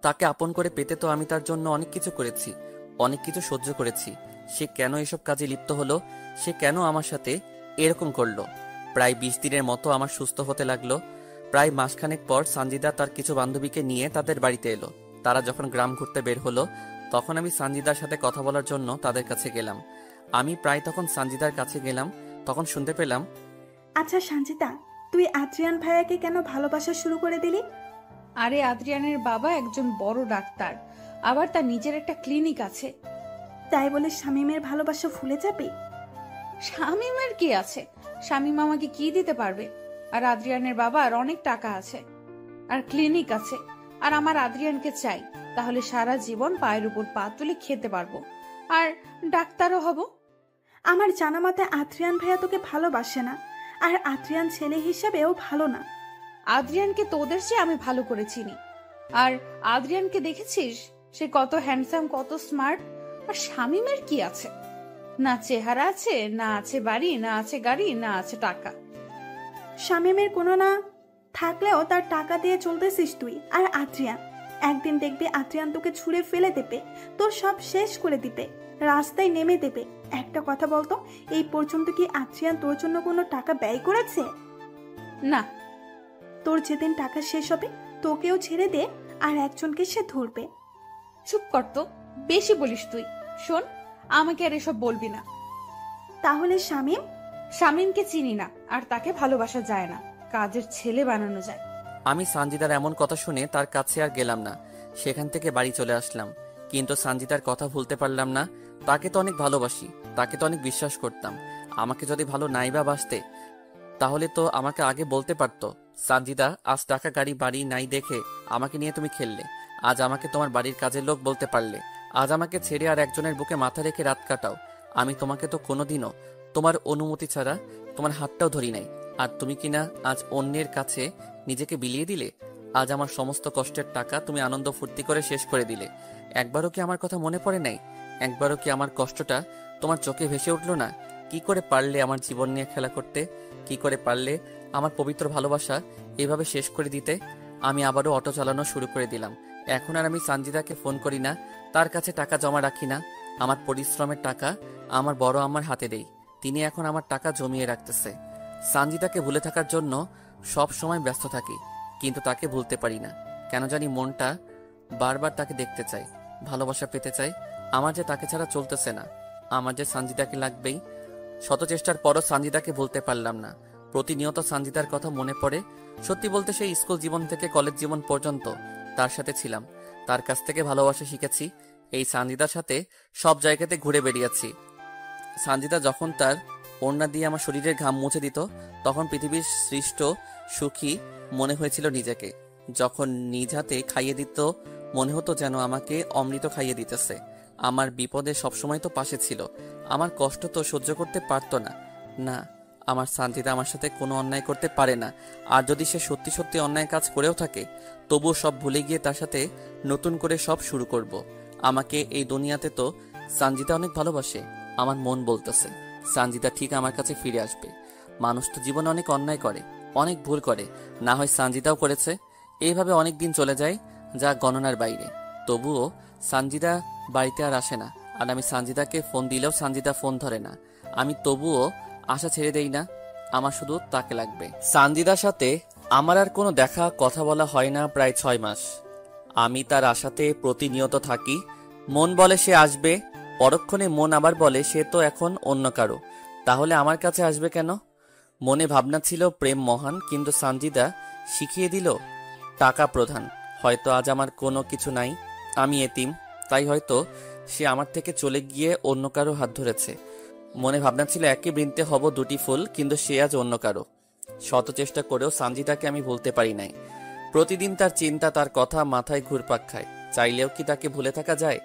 তাকে আপন করে পেতে তো আমি তার জন্য অনেক কিছু করেছি, অনেক কিছু সহ্য করেছি। সে কেন এসব কাজে লিপ্ত হলো? সে কেন আমার সাথে এরকম করলো? প্রায় 20 দিনের মতো আমার সুস্থ হতে লাগলো। প্রায় মাসখানেক পর সানজিদা তার কিছু বান্ধবীকে নিয়ে তাদের বাড়িতে এলো। তারা যখন গ্রাম ঘুরতে বের হলো তখন আমি সানজিদার সাথে কথা বলার জন্য তাদের কাছে গেলাম। আমি প্রায় তখন সানজিদার কাছে গেলাম, তখন শুনতে পেলাম, আচ্ছা সঞ্জিতা, তুই আদ্রিয়ান ভাইয়াকে কেন ভালোবাসা শুরু করে দিলি? আরে আদ্রিয়ানের বাবা একজন বড় ডাক্তার, আবার তার নিজের একটা ক্লিনিক আছে। তাই বলে শামীমের ভালোবাসা ভুলে যাবি? শামীমের কি আছে? শামীম আমাকে কি দিতে পারবে? আর আদ্রিয়ানের বাবার অনেক টাকা আছে, আর ক্লিনিক আছে। আর আমার আদ্রিয়ানকে চাই, তাহলে সারা জীবন পায়ের উপর পা তুলে খেতে পারবো, আর ডাক্তারও হব। আমার জানা মতে আদ্রিয়ান ভাইয়া তোকে ভালোবাসে না, আর আদ্রিয়ান ছেলে হিসেবেও ভালো না। আদ্রিয়ানকে তোদের চেয়ে আমি ভালো করে চিনি। আর আদ্রিয়ানকে দেখেছিস? সে কত হ্যান্ডসাম, কত স্মার্ট। আর শামীমের কি আছে? না চেহারা আছে, না আছে বাড়ি, না আছে গাড়ি, না আছে টাকা। শামীমের কোনো না থাকলেও তার টাকা দিয়ে চলতেছিস তুই আর আদ্রিয়ান। একদিন দেখবি আদ্রিয়ান তোকে ছুঁড়ে ফেলে দেবে, তোর সব শেষ করে দিবে, রাস্তায় নেমে দেবে। একটা কথা বলতো, এই পর্যন্ত কি আদ্রিয়ান তোর জন্য কোনো টাকা ব্যয় করেছে? না। তোর যেদিন টাকা শেষ হবে তোকেও ছেড়ে দে, আর একজনকে সে ধরবে। চুপ কর তো, বেশি বলিস তুই। শোন, আমাকে আর এসব বলবি না। তাহলে শামীম? শামীমকে চিনি না, আর তাকে ভালোবাসা যায় না, কাজের ছেলে বানানো যায়। আমি সানজিদার এমন কথা শুনে তার কাছে আর গেলাম না, সেখান থেকে বাড়ি চলে আসলাম। কিন্তু সানজিদার কথা ভুলতে পারলাম না। তাকে তো অনেক ভালোবাসি, তাকে তো অনেক বিশ্বাস করতাম। আমাকে যদি ভালো নাইবা বাসতে, তাহলে তো আমাকে আগে বলতে পারতো, সানজিদা আজ টাকা গাড়ি বাড়ি নাই দেখে আমাকে নিয়ে তুমি খেললে, আজ আমাকে তোমার বাড়ির কাজের লোক বলতে পারলে, আজ আমাকে ছেড়ে আর একজনের বুকে মাথা রেখে রাত কাটাও। আমি তোমাকে তো কোনোদিনও তোমার অনুমতি ছাড়া তোমার হাতটাও ধরি নাই, আর তুমি কিনা আজ অন্যের কাছে নিজেকে বিলিয়ে দিলে। আজ আমার সমস্ত কষ্টের টাকা তুমি আনন্দ ফুর্তি করে শেষ করে দিলে। একবারও কি আমার কথা মনে পড়ে নাই? একবারও কি আমার কষ্টটা তোমার চোখে ভেসে উঠলো না? কি করে পারলে আমার জীবন নিয়ে খেলা করতে? কি করে পারলে আমার পবিত্র ভালোবাসা এভাবে শেষ করে দিতে? আমি আবারও অটো চালানো শুরু করে দিলাম। এখন আর আমি সানজিদাকে ফোন করি না, তার কাছে টাকা জমা রাখি না। আমার পরিশ্রমের টাকা আমার বড় আম্মার হাতে দেই, তিনি এখন আমার টাকা জমিয়ে রাখতেছে। সানজিদাকে ভুলে থাকার জন্য সব সময় ব্যস্ত থাকি, কিন্তু তাকে ভুলতে পারি না। কেন জানি মনটা বারবার তাকে দেখতে চাই, ভালোবাসা পেতে চাই। আমার যে তাকে ছাড়া চলতেছে না, আমার যে সানজিদাকে লাগবেই। শত চেষ্টার পরও সানজিদাকে ভুলতে পারলাম না। প্রতিনিয়ত সানজিদার কথা মনে পড়ে। সত্যি বলতে সেই স্কুল জীবন থেকে কলেজ জীবন পর্যন্ত তার সাথে ছিলাম, তার কাছ থেকে ভালোবাসা শিখেছি। এই সানজিদার সাথে সব জায়গাতে ঘুরে বেরিয়েছি। সানজিদা যখন তার ওড়না দিয়ে আমার শরীরের ঘাম মুছে দিত, তখন পৃথিবীর সৃষ্ট সুখী মনে হয়েছিল নিজেকে। যখন নিজ হাতে খাইয়ে দিত, মনে হতো যেন আমাকে অমৃত খাইয়ে দিতেছে। আমার বিপদে সবসময় তো পাশে ছিল, আমার কষ্ট তো সহ্য করতে পারতো না। না, আমার সানজিদা আমার সাথে কোনো অন্যায় করতে পারে না। আর যদি সে সত্যি সত্যি অন্যায় কাজ করেও থাকে, তবুও সব ভুলে গিয়ে তার সাথে নতুন করে সব শুরু করব। আমাকে এই দুনিয়াতে তো সানজিদা অনেক ভালোবাসে। আমার মন বলতেছে সানজিদা ঠিক আমার কাছে ফিরে আসবে। মানুষ তো জীবনে অনেক অন্যায় করে, অনেক ভুল করে, না হয় সানজিদাও করেছে। এইভাবে অনেক দিন চলে যায়, যা গণনার বাইরে। তবুও সানজিদা বাড়িতে আর আসে না, আর আমি সানজিদাকে ফোন দিলেও সানজিদা ফোন ধরে না। আমি তবুও আশা ছেড়ে দেই না, আমার শুধু তাকে লাগবে। সানজিদার সাথে আমার আর কোনো দেখা কথা বলা হয় না প্রায় 6 মাস। আমি তার আশাতে প্রতিনিয়ত থাকি। মন বলে সে আসবে, পরক্ষণে মন আবার বলে সে তো এখন অন্য কারো, তাহলে আমার কাছে আসবে কেন? মনে ভাবনা ছিল প্রেম মহান, কিন্তু সানজিদা শিখিয়ে দিল টাকা প্রধান। হয়তো আজ আমার কোনো কিছু নাই, আমি এতিম, তাই হয়তো সে আমার থেকে চলে গিয়ে অন্য কারো হাত ধরেছে। মনে ভাবনা ছিল একই বৃন্তে হব দুটি ফুল, কিন্তু সে আজ অন্য কারো। শত চেষ্টা করেও সানজিদাকে আমি ভুলতে পারি নাই। প্রতিদিন তার চিন্তা, তার কথা মাথায় ঘুরপাক খায়। চাইলেও কি তাকে ভুলে থাকা যায়?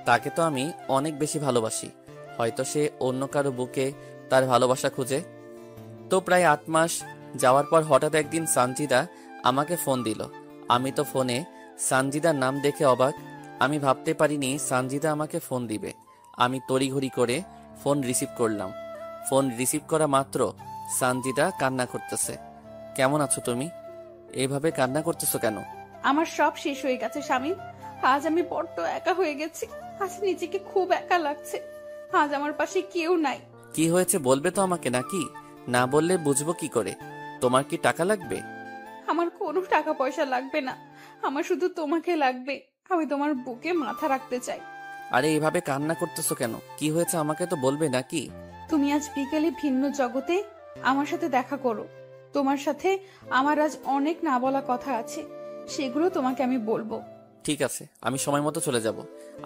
তাকে তো আমি অনেক বেশি ভালোবাসি, হয়তো সে অন্য কারো বুকে তার ভালোবাসা খুঁজে। তো প্রায় 8 মাস যাওয়ার পর হঠাৎ একদিন সানজিদা আমাকে ফোন দিল। আমি তো ফোনে সানজিদার নাম দেখে অবাক। আমি ভাবতে পারিনি সানজিদা আমাকে ফোন দিবে। আমি তড়িঘড়ি করে ফোন রিসিভ করলাম। ফোন রিসিভ করা মাত্র সানজিদা কান্না করতেছে। কেমন আছো তুমি? এইভাবে কান্না করতেছো কেন? আমার সব শেষ হয়ে গেছে শামীম। আজ আমি বড্ড একা হয়ে গেছি। আজ নিজেকে খুব একা লাগছে। আজ আমার পাশে কেউ নাই। কি হয়েছে বলবে তো আমাকে, নাকি না বললে বুঝবো কি করে? তোমার কি টাকা লাগবে? আমার কোনো টাকা পয়সা লাগবে না, আমার শুধু তোমাকে লাগবে। আমি তোমার বুকে মাথা রাখতে চাই। আরে এইভাবে কান্না করতেছো কেন? কি হয়েছে আমাকে তো বলবে নাকি? তুমি আজ বিকেলে ভিন্ন জগতে আমার সাথে দেখা করো। তোমার সাথে আমার আজ অনেক না বলা কথা আছে, সেগুলো তোমাকে আমি বলবো। ঠিক আছে, আমি সময় মতো চলে যাব।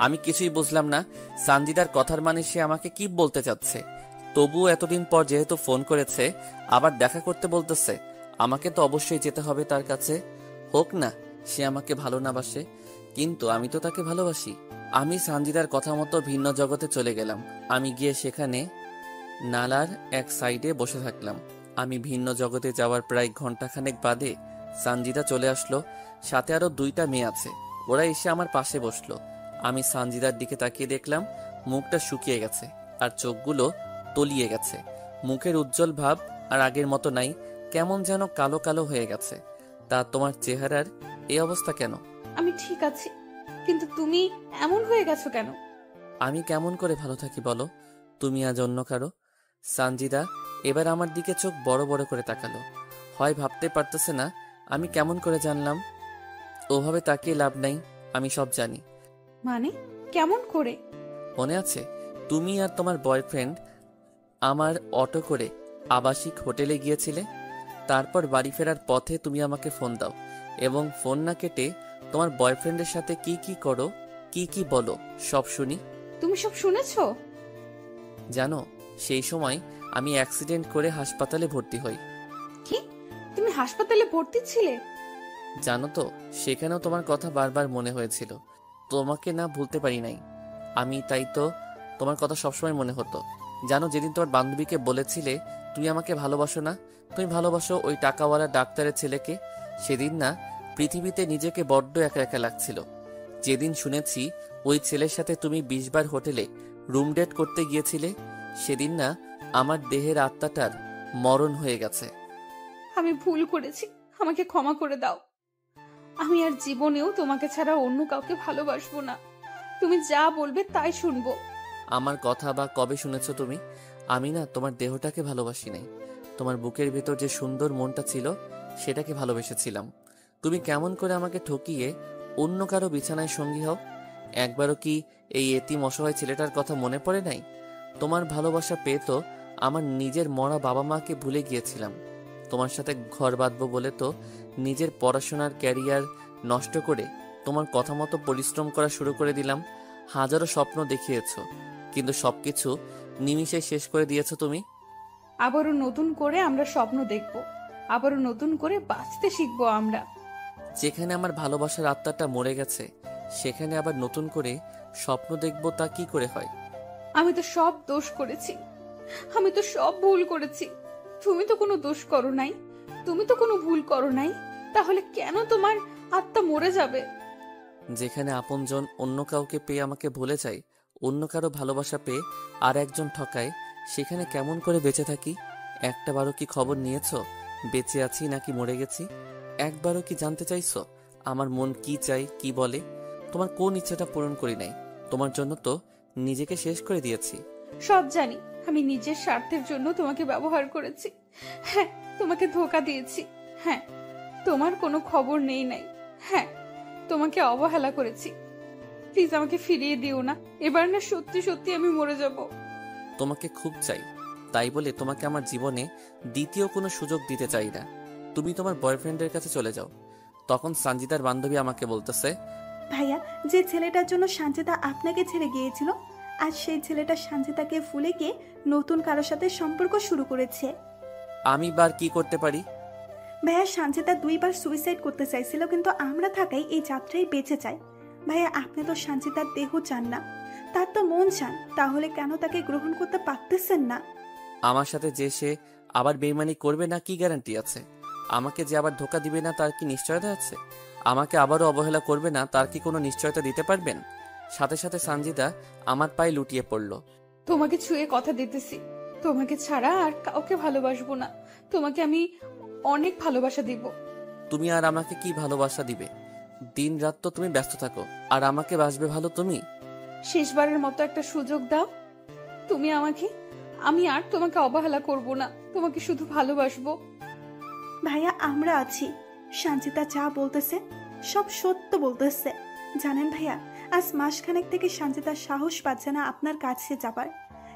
আমি কিছুই বুঝলাম না সানজিদার কথার মানে সে আমাকে কি বলতে চাচ্ছে। তবুও এতদিন পর যেহেতু ফোন করেছে, আবার দেখা করতে বলতেছে, আমাকে তো অবশ্যই যেতে হবে তার কাছে। হোক না সে আমাকে ভালো না বাসে, কিন্তু আমি তো তাকে ভালোবাসি। আমি সানজিদার কথা মতো ভিন্ন জগতে চলে গেলাম। আমি গিয়ে সেখানে নালার এক সাইডে বসে থাকলাম। আমি ভিন্ন জগতে যাওয়ার প্রায় ঘন্টাখানেক বাদে সানজিদা চলে আসলো, সাথে আরো 2টা মেয়ে আছে। ওরা এসে আমার পাশে বসলো। আমি সানজিদার দিকে তাকিয়ে দেখলাম মুখটা শুকিয়ে গেছে, আর চোখগুলো তলিয়ে গেছে। মুখের উজ্জ্বল ভাব আর আগের মতো নাই, কেমন যেন কালো কালো হয়ে গেছে। তা তোমার চেহারার এই অবস্থা কেন? আমি ঠিক আছি, কিন্তু তুমি এমন হয়ে গেছো কেন? আমি কেমন করে ভালো থাকি বলো, তুমি আজ অন্য কারো? সানজিদা এবার আমার দিকে চোখ বড় বড় করে তাকালো। হয় ভাবতে পারতেছে না আমি কেমন করে জানলাম। ওভাবে তাকিয়ে লাভ নাই, আমি সব জানি। মানে কেমন করে? মনে আছে তুমি আর তোমার বয়ফ্রেন্ড আমার অটো করে আবাসিক হোটেলে গিয়েছিলে? তারপর বাড়ি ফেরার পথে তুমি আমাকে ফোন দাও এবং ফোন না কেটে তোমার বয়ফ্রেন্ডের সাথে কি কি করো, কি কি বলো সব শুনি। তুমি সব শুনেছো? জানো সেই সময় আমি অ্যাক্সিডেন্ট করে হাসপাতালে ভর্তি হই। কি, তুমি হাসপাতালে ভর্তি ছিলে? জানো তো সেখানেও তোমার কথা বারবার মনে হয়েছিল, তোমাকে না ভুলতে পারি নাই আমি, তাই তো তোমার কথা সবসময় মনে হতো। জানো যেদিন তোমার বান্ধবীকে বলেছিলে তুমি আমাকে ভালোবাসো না, তুমি ভালোবাসো ওই টাকাওয়ালা ডাক্তারের ছেলেকে, সেদিন না পৃথিবীতে নিজেকে বড্ড একা একা লাগছিল। যেদিন শুনেছি ওই ছেলের সাথে তুমি 20 বার হোটেলে রুম ডেট করতে গিয়েছিলে, সেদিন না আমার দেহের আত্মাটার মরণ হয়ে গেছে। আমি ভুল করেছি, আমাকে ক্ষমা করে দাও। আমি আর জীবনেও তোমাকে ছাড়া অন্য কাউকে ভালোবাসবো না। তুমি যা বলবে তাই শুনবো। আমার কথা বা কবে শুনেছো তুমি? আমি না তোমার দেহটাকে ভালোবাসি নাই, তোমার বুকের ভেতর যে সুন্দর মনটা ছিল সেটাকে ভালোবেসেছিলাম। তুমি কেমন করে আমাকে ঠকিয়ে অন্য কারো বিছানায় সঙ্গী হও? একবারও কি এই এতিম অসহায় ছেলেটার কথা মনে পড়ে নাই? তোমার ভালোবাসা পেয়ে তো আমার নিজের মরা বাবা মাকে ভুলে গিয়েছিলাম। তোমার সাথে ঘর বাঁধবো বলে তো নিজের পড়াশোনার ক্যারিয়ার নষ্ট করে তোমার কথা মতো পরিশ্রম করা শুরু করে দিলাম। হাজারো স্বপ্ন দেখিয়েছো, কিন্তু সবকিছু নিমিষে শেষ করে দিয়েছো তুমি। আবারও নতুন করে আমরা স্বপ্ন দেখব, আবারও নতুন করে বাঁচতে শিখবো আমরা। যেখানে আমার ভালোবাসার আত্মাটা মরে গেছে সেখানে আবার নতুন করে স্বপ্ন দেখবো, তা কি করে হয়? আমি তো সব দোষ করেছি, আমি তো সব ভুল করেছি। তুমি তো কোনো দোষ করো নাই, তুমি তো কোনো ভুল করো নাই, তাহলে কেন তোমার আত্মা মরে যাবে? যেখানে আপনজন অন্য কাউকে পেয়ে আমাকে ভুলে যায়, অন্য কারো ভালোবাসা পেয়ে আর একজন ঠকায়, সেখানে কেমন করে বেঁচে থাকি? একটাবারও কি খবর নিয়েছো বেঁচে আছি নাকি মরে গেছি? একবারও কি জানতে চাইছো আমার মন কি চাই, কি বলে? তোমার কোন ইচ্ছাটা পূরণ করি নাই? তোমার জন্য তো নিজেকে শেষ করে দিয়েছি। সব জানি, আমি নিজের স্বার্থের জন্য তোমাকে ব্যবহার করেছি। হ্যাঁ, তোমাকে ধোঁকা দিয়েছি। হ্যাঁ, তোমার কোনো খবর নেই নাই। হ্যাঁ, তোমাকে অবহেলা করেছি। প্লিজ আমাকে ফিরিয়ে দিও না, এবার না সত্যি সত্যি আমি মরে যাব। তোমাকে খুব চাই, তাই বলে তোমাকে আমার জীবনে দ্বিতীয় কোনো সুযোগ দিতে চাই না। তুমি তোমার বয়ফ্রেন্ডের কাছে চলে যাও। তখন সানজিদার বান্ধবী আমাকে বলতেছে, ভাইয়া, যে ছেলেটার জন্য সানজিদা আপনাকে ছেড়ে গিয়েছিল, আজ সেই ছেলেটা সানজিদাকে ভুলে গিয়ে নতুন কারোর সাথে সম্পর্ক শুরু করেছে। আমি বার কি করতে পারি? ভাইয়া, সানজিদা 2 বার সুইসাইড করতে চাইছিল, কিন্তু আমরা থাকাই এই যাত্রায় বেঁচে যায়। ভাইয়া, আপনি তো সানজিদার দেহ চান না, তার তো মন চান, তাহলে কেন তাকে গ্রহণ করতে পারতেছেন না? আমার সাথে যে সে আবার বেইমানি করবে না কি গ্যারান্টি আছে? আমাকে যে আবার ধোকা দিবে না তার কি নিশ্চয়তা আছে? আমাকে আবারও অবহেলা করবে না তার কি কোনো নিশ্চয়তা দিতে পারবেন? সাথে সাথে সানজিদা আমার পায়ে লুটিয়ে পড়ল। তোমাকে ছুঁয়ে কথা দিতেছি, তোমাকে ছাড়া আর কাউকে ভালোবাসবো না। তোমাকে আমি অনেক ভালোবাসা দিব। তুমি আর আমাকে কি ভালোবাসা দিবে? দিন রাত তো তুমি ব্যস্ত থাকো, আর আমাকে বাসবে ভালো তুমি। শেষবারের মতো একটা সুযোগ দাও তুমি আমাকে, আমি আর তোমাকে অবহেলা করব না, তোমাকে শুধু ভালোবাসবো। ভাইয়া, আমরা আছি। সানজিদা যা বলতেছে সব সত্য বলতেছে। জানেন ভাইয়া, আজ মাসখানেক থেকে সানজিদা সাহস পাচ্ছে না আপনার কাছে যাবার।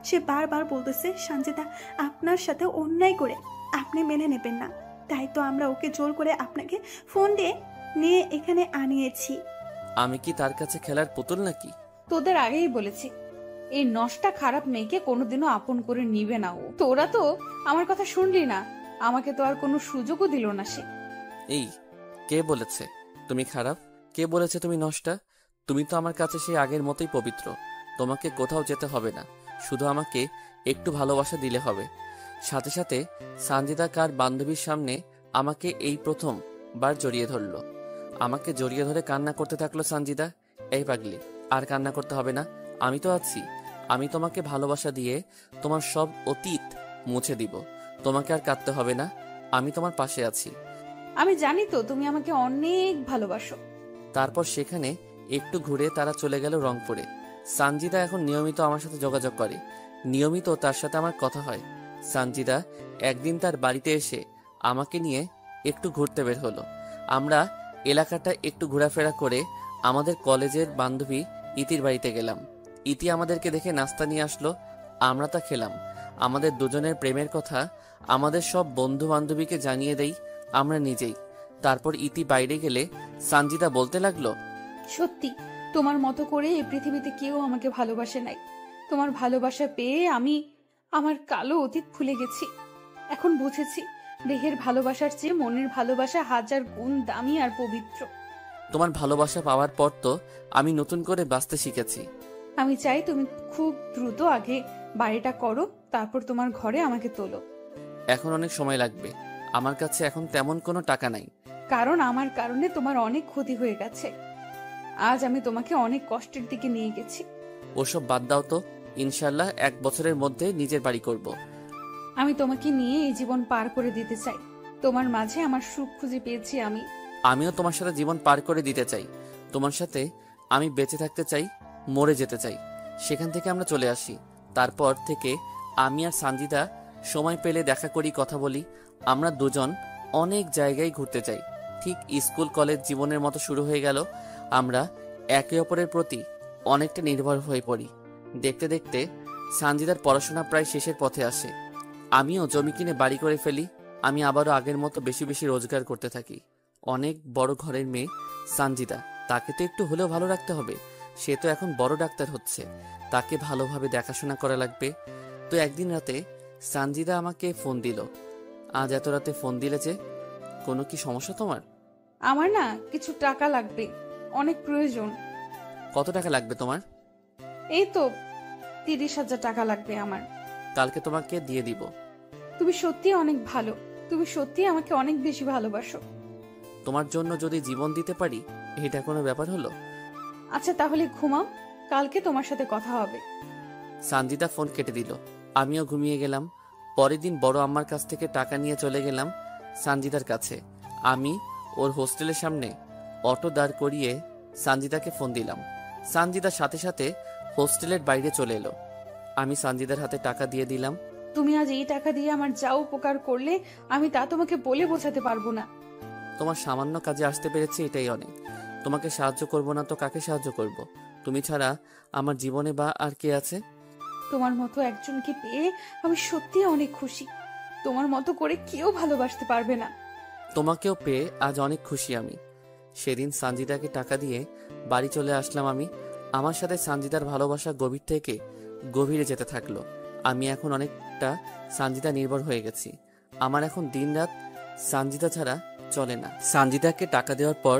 সে বারবার বলতেছে সানজিদা আপনার সাথে অন্যায় করে আপনি মেনে নেবেন না, তাই তো আমরা ওকে জোর করে আপনাকে ফোন দিয়ে নিয়ে এখানে আনিয়েছি। আমি কি তার কাছে খেলার পুতুল নাকি? তোদের আগেই বলেছি এই নষ্টা খারাপ মেয়েকে কোনোদিনও আপন করে নিবে না ও। তোরা তো আমার কথা শুনলি না, আমাকে তো আর কোনো সুযোগও দিল না সে। এই কে বলেছে তুমি খারাপ? কে বলেছে তুমি নষ্টা? তুমি তো আমার কাছে সেই আগের মতোই পবিত্র। তোমাকে কোথাও যেতে হবে না, শুধু আমাকে একটু ভালোবাসা দিলে হবে। সাথে সাথে সানজিদা কার বান্ধবীর সামনে আমাকে এই প্রথমবার জড়িয়ে ধরলো। আমাকে জড়িয়ে ধরে কান্না করতে থাকলো সানজিদা। এই পাগলি, আর কান্না করতে হবে না, আমি তো আছি। আমি তোমাকে ভালোবাসা দিয়ে তোমার সব অতীত মুছে দিব। তোমাকে আর কাঁদতে হবে না, আমি তোমার পাশে আছি। আমি জানি তো তুমি আমাকে অনেক ভালোবাসো। তারপর সেখানে একটু ঘুরে তারা চলে গেল রংপুরে। সানজিদা এখন নিয়মিত আমার সাথে যোগাযোগ করে, নিয়মিত তার সাথে আমার কথা হয়। সানজিদা একদিন তার বাড়িতে এসে আমাকে নিয়ে একটু ঘুরতে বের হলো। আমরা এলাকাটা একটু ঘোরাফেরা করে আমাদের কলেজের বান্ধবী ইতির বাড়িতে গেলাম। ইতি আমাদেরকে দেখে নাস্তা নিয়ে আসলো, আমরা তা খেলাম। আমাদের দুজনের প্রেমের কথা আমাদের সব বন্ধু বান্ধবীকে জানিয়ে দেই আমরা নিজেই। তারপর ইতি বাইরে গেলে সানজিদা বলতে লাগলো, সত্যি তোমার মতো করে এই পৃথিবীতে কেউ আমাকে ভালোবাসে নাই। তোমার ভালোবাসা পেয়ে আমি আমার কালো অতীত ভুলে গেছি। এখন বুঝেছি দেহের ভালোবাসার চেয়ে মনের ভালোবাসা হাজার গুণ দামি আর পবিত্র। তোমার ভালোবাসা পাওয়ার পর তো আমি নতুন করে বাঁচতে শিখেছি। আমি চাই তুমি খুব দ্রুত আগে বাড়িটা করো, তারপর তোমার ঘরে আমাকে তোলো। এখন অনেক সময় লাগবে, আমার কাছে এখন তেমন কোনো টাকা নাই। কারণ আমার কারণে তোমার অনেক ক্ষতি হয়ে গেছে। আজ আমি তোমাকে অনেক কষ্টের দিকে নিয়ে গেছি। ওসব বাদ দাও তো, ইনশাল্লাহ 1 বছরের মধ্যে নিজের বাড়ি করব। আমি তোমাকে নিয়ে এই জীবন পার করে দিতে চাই। তোমার মাঝে আমার সুখ খুঁজে পেয়েছি আমি। আমিও তোমার সাথে জীবন পার করে দিতে চাই। তোমার সাথে আমি বেঁচে থাকতে চাই, মরে যেতে চাই। সেখান থেকে আমরা চলে আসি। তারপর থেকে আমি আর সানজিদা সময় পেলে দেখা করি, কথা বলি। আমরা দুজন অনেক জায়গায় ঘুরতে যাই। ঠিক স্কুল কলেজ জীবনের মতো শুরু হয়ে গেল। আমরা একে অপরের প্রতি অনেকটা নির্ভর হয়ে পড়ি। দেখতে দেখতে সানজিদার পড়াশোনা প্রায় শেষের পথে আসে। আমিও জমি কিনে বাড়ি করে ফেলি। আমি আবারও আগের মতো বেশি বেশি রোজগার করতে থাকি। অনেক বড় ঘরের মেয়ে সানজিদা, তাকে তো একটু হলেও ভালো রাখতে হবে। সে তো এখন বড় ডাক্তার হচ্ছে, তাকে ভালোভাবে দেখাশোনা করা লাগবে। তো একদিন রাতে সানজিদা আমাকে ফোন দিল। আজ এত রাতে ফোন দিলে যে, কোনো কি সমস্যা তোমার? আমার না কিছু টাকা লাগবে, অনেক প্রয়োজন। কত টাকা লাগবে তোমার? এই তো 30,000 টাকা লাগবে আমার। কালকে তোমাকে দিয়ে দিব। তুমি সত্যি অনেক ভালো, তুমি সত্যি আমাকে অনেক বেশি ভালোবাসো। তোমার জন্য যদি জীবন দিতে পারি, এটা কোনো ব্যাপার হলো? আচ্ছা তাহলে ঘুমাও, কালকে তোমার সাথে কথা হবে। সানজিদা ফোন কেটে দিল। আমিও ঘুমিয়ে গেলাম। পরের দিন বড় আম্মার কাছ থেকে টাকা নিয়ে চলে গেলাম সানজিদার কাছে। আমি ওর হোস্টেলের সামনে অটো দাঁড় করিয়ে সানজিদাকে ফোন দিলাম। সানজিদার সাথে সাথে হোস্টেলের বাইরে চলে এলো। আমি সানজিদার হাতে টাকা দিয়ে দিলাম। তুমি আজ এই টাকা দিয়ে আমার যা উপকার করলে আমি তা তোমাকে বলে বোঝাতে পারবো না। তোমার সামান্য কাজে আসতে পেরেছি, এটাই অনেক। তোমাকে সাহায্য করব না তো কাকে সাহায্য করব? তুমি ছাড়া আমার জীবনে বা আর কে আছে? তোমার মতো একজনকে পেয়ে আমি সত্যি অনেক খুশি। তোমার মতো করে কেউ ভালোবাসতে পারবে না। তোমাকেও পেয়ে আজ অনেক খুশি আমি। সেদিন সানজিদাকে টাকা দিয়ে বাড়ি চলে আসলাম আমি। আমার সাথে সানজিদার ভালোবাসা গভীর থেকে গভীরে যেতে থাকলো। আমি এখন অনেকটা সানজিদা নির্ভর হয়ে গেছি। আমার এখন দিনরাত সানজিদা ছাড়া চলে না। সানজিদাকে টাকা দেওয়ার পর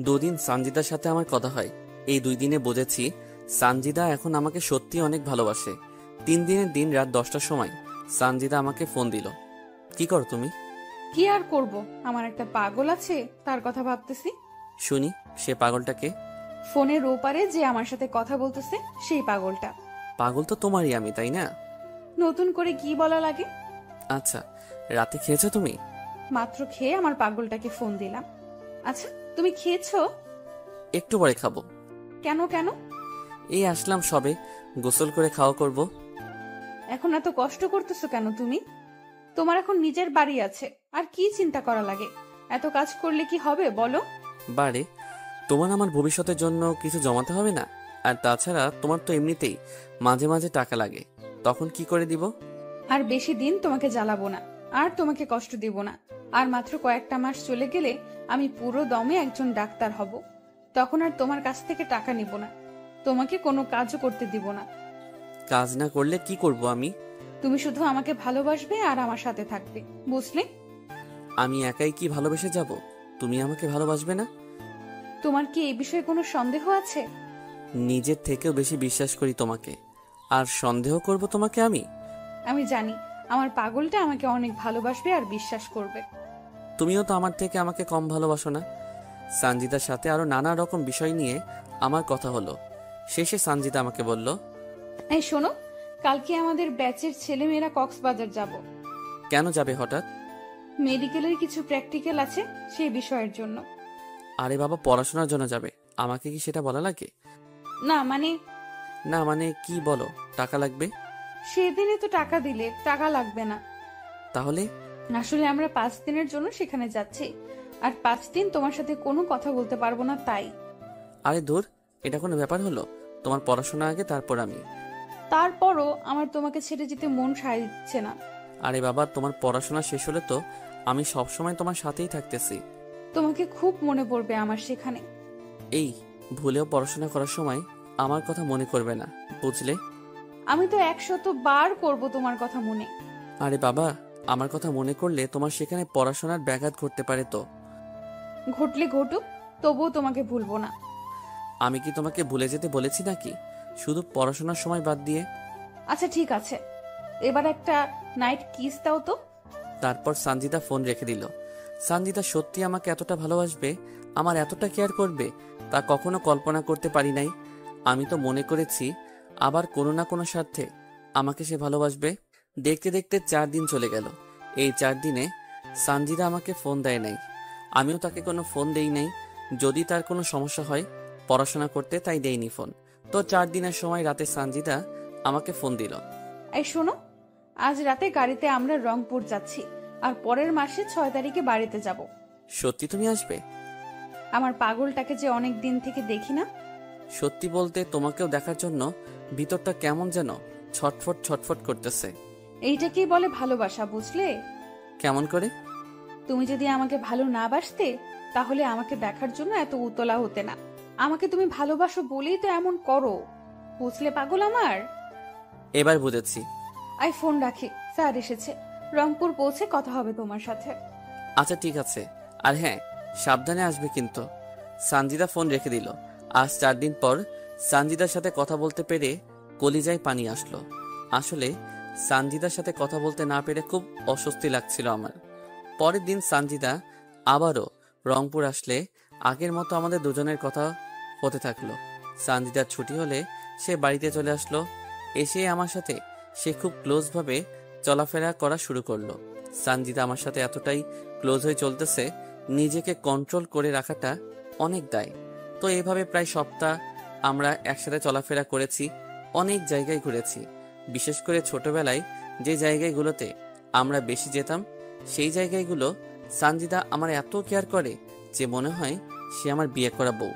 2 দিন সানজিদার সাথে আমার কথা হয়। এই 2 দিনে বুঝেছি সানজিদা এখন আমাকে সত্যি অনেক ভালোবাসে। 3 দিনের দিন রাত 10টার সময় সানজিদা আমাকে ফোন দিল। কি করো তুমি? কি আর করব, আমার একটা পাগল আছে, তার কথা ভাবতেছি। শুনি, সে পাগলটাকে? ফোনের ওপারে যে আমার সাথে কথা বলতেছে সেই পাগলটা। পাগল তো তোমারই আমি, তাই না? নতুন করে কি বলা লাগে? আচ্ছা, রাতে খেয়েছো তুমি? মাত্র খেয়ে আমার পাগলটাকে ফোন দিলাম। আচ্ছা তুমি খেয়েছো? একটু পরে খাবো। কেন কেন? এই আসলাম সবে, গোসল করে খাওয়া করব। এখন এত কষ্ট করতেছো কেন তুমি? তোমার এখন নিজের বাড়ি আছে, আর কি চিন্তা করা লাগে? এত কাজ করলে কি হবে বলো? বারে, তোমার আমার ভবিষ্যতের জন্য কিছু জমাতে হবে না? আর তাছাড়া তোমার তো এমনিতেই মাঝে মাঝে টাকা লাগে, তখন কি করে দিব? আর বেশি দিন তোমাকে জ্বালাবো না, আর তোমাকে কষ্ট দিব না। আর মাত্র কয়েকটা মাস চলে গেলে আমি পুরো দমে একজন ডাক্তার হব। তখন আর তোমার কাছ থেকে টাকা নিব না, তোমাকে কোনো কাজও করতে দিব না। কাজ না করলে কি করব আমি? তুমি শুধু আমাকে ভালোবাসবে আর আমার সাথে থাকবে, বুঝলে? আমি একাই কি ভালোবেসে যাব? তুমি আমাকে ভালোবাসবে না? তোমার কি এই বিষয়ে কোনো সন্দেহ আছে? নিজের থেকেও বেশি বিশ্বাস করি তোমাকে, আর সন্দেহ করব তোমাকে আমি? আমি জানি আমার পাগলটা আমাকে অনেক ভালোবাসবে আর বিশ্বাস করবে। তুমিও তো আমার থেকে আমাকে কম ভালোবাসো না। সানজিদার সাথে আরো নানা রকম বিষয় নিয়ে আমার কথা হলো। শেষে সানজিদা আমাকে বলল, এই শোনো, কালকে আমাদের ব্যাচের ছেলেমেয়েরা কক্সবাজার যাব। কেন যাবে হঠাৎ? মেডিকেলের কিছু প্র্যাকটিক্যাল আছে, সেই বিষয়ের জন্য। আরে বাবা, পড়াশোনার জন্য যাবে, আমাকে কি সেটা বলা লাগে? না মানে কি বলো? টাকা লাগবে? সেদিনে তো টাকা দিলে, টাকা লাগবে না। তাহলে? আসলে আমরা 5 দিনের জন্য সেখানে যাচ্ছি, আর 5 দিন তোমার সাথে কোনো কথা বলতে পারবো না, তাই। আরে দূর, এটা কোনো ব্যাপার হলো? তোমার পড়াশোনা আগে, তারপর আমি। তারপরও আমার তোমাকে ছেড়ে যেতে মন সায় দিচ্ছে না। আরে বাবা, তোমার পড়াশোনা শেষ হলে তো আমি সবসময় তোমার সাথেই থাকতেছি। তোমাকে খুব মনে পড়বে আমার সেখানে। এই, ভুলেও পড়াশোনা করার সময় আমার কথা মনে করবে না, বুঝলে? আমি তো 100 বার করব তোমার কথা মনে। আরে বাবা, আমার কথা মনে করলে তোমার সেখানে পড়াশোনার ব্যাঘাত ঘটতে পারে তো। ঘটলে ঘটুক, তবুও তোমাকে ভুলবো না। আমি কি তোমাকে ভুলে যেতে বলেছি নাকি, শুধু পড়াশোনার সময় বাদ দিয়ে? আচ্ছা ঠিক আছে, এবার একটা নাইট কিস দাও তো। তারপর সানজিদা ফোন রেখে দিল। সানজিদা সত্যি আমাকে এতটা ভালোবাসবে, আমার এতটা কেয়ার করবে, তা কখনো কল্পনা করতে পারি নাই। আমি তো মনে করেছি আবার কোনো না কোনো স্বার্থে আমাকে সে ভালোবাসবে। দেখতে দেখতে 4 দিন চলে গেল। এই 4 দিনে সানজিদা আমাকে ফোন দেয় নাই, আমিও তাকে কোনো ফোন দেই নাই। যদি তার কোনো সমস্যা হয় পড়াশোনা করতে, তাই দেইনি ফোন। তো 4 দিনের সময় রাতে সানজিদা আমাকে ফোন দিল। এই শোনো, আজ রাতে গাড়িতে আমরা রংপুর যাচ্ছি, আর পরের মাসে 6 তারিখে বাড়িতে যাব। সত্যি তুমি আসবে? আমার পাগলটাকে যে অনেক দিন থেকে দেখি না। সত্যি বলতে তোমাকেও দেখার জন্য ভিতরটা কেমন যেন ছটফট ছটফট করতেছে। এইটাকেই বলে ভালোবাসা, বুঝলে? কেমন করে? তুমি যদি আমাকে ভালো না বাসতে, তাহলে আমাকে দেখার জন্য এত উতলা হতে না। আমাকে তুমি ভালোবাসো বলেই তো এমন করো, বুঝলে পাগল আমার? এবার বুঝেছি। আই ফোন রাখি, স্যার এসেছে। রংপুর পৌঁছে কথা হবে তোমার সাথে। আচ্ছা ঠিক আছে, আর হ্যাঁ, সাবধানে আসবে কিন্তু। সানজিদা ফোন রেখে দিল। আজ 4 দিন পর সানজিদার সাথে কথা বলতে পেরে কলিজায় পানি আসলো। আসলে সানজিদার সাথে কথা বলতে না পেরে খুব অস্বস্তি লাগছিল আমার। পরের দিন সানজিদা আবারও রংপুর আসলে আগের মতো আমাদের দুজনের কথা হতে থাকলো। সানজিদার ছুটি হলে সে বাড়িতে চলে আসলো। এসে আমার সাথে সে খুব ক্লোজভাবে চলাফেরা করা শুরু করলো। সানজিদা আমার সাথে এতটাই ক্লোজ হয়ে চলতেছে, নিজেকে কন্ট্রোল করে রাখাটা অনেক দায়। তো এভাবে প্রায় সপ্তাহ আমরা একসাথে চলাফেরা করেছি, অনেক জায়গায় ঘুরেছি। বিশেষ করে ছোটবেলায় যে জায়গাগুলোতে আমরা বেশি যেতাম, সেই জায়গাগুলো সানজিদা আমার এত কেয়ার করে যে মনে হয় সে আমার বিয়ে করা বউ।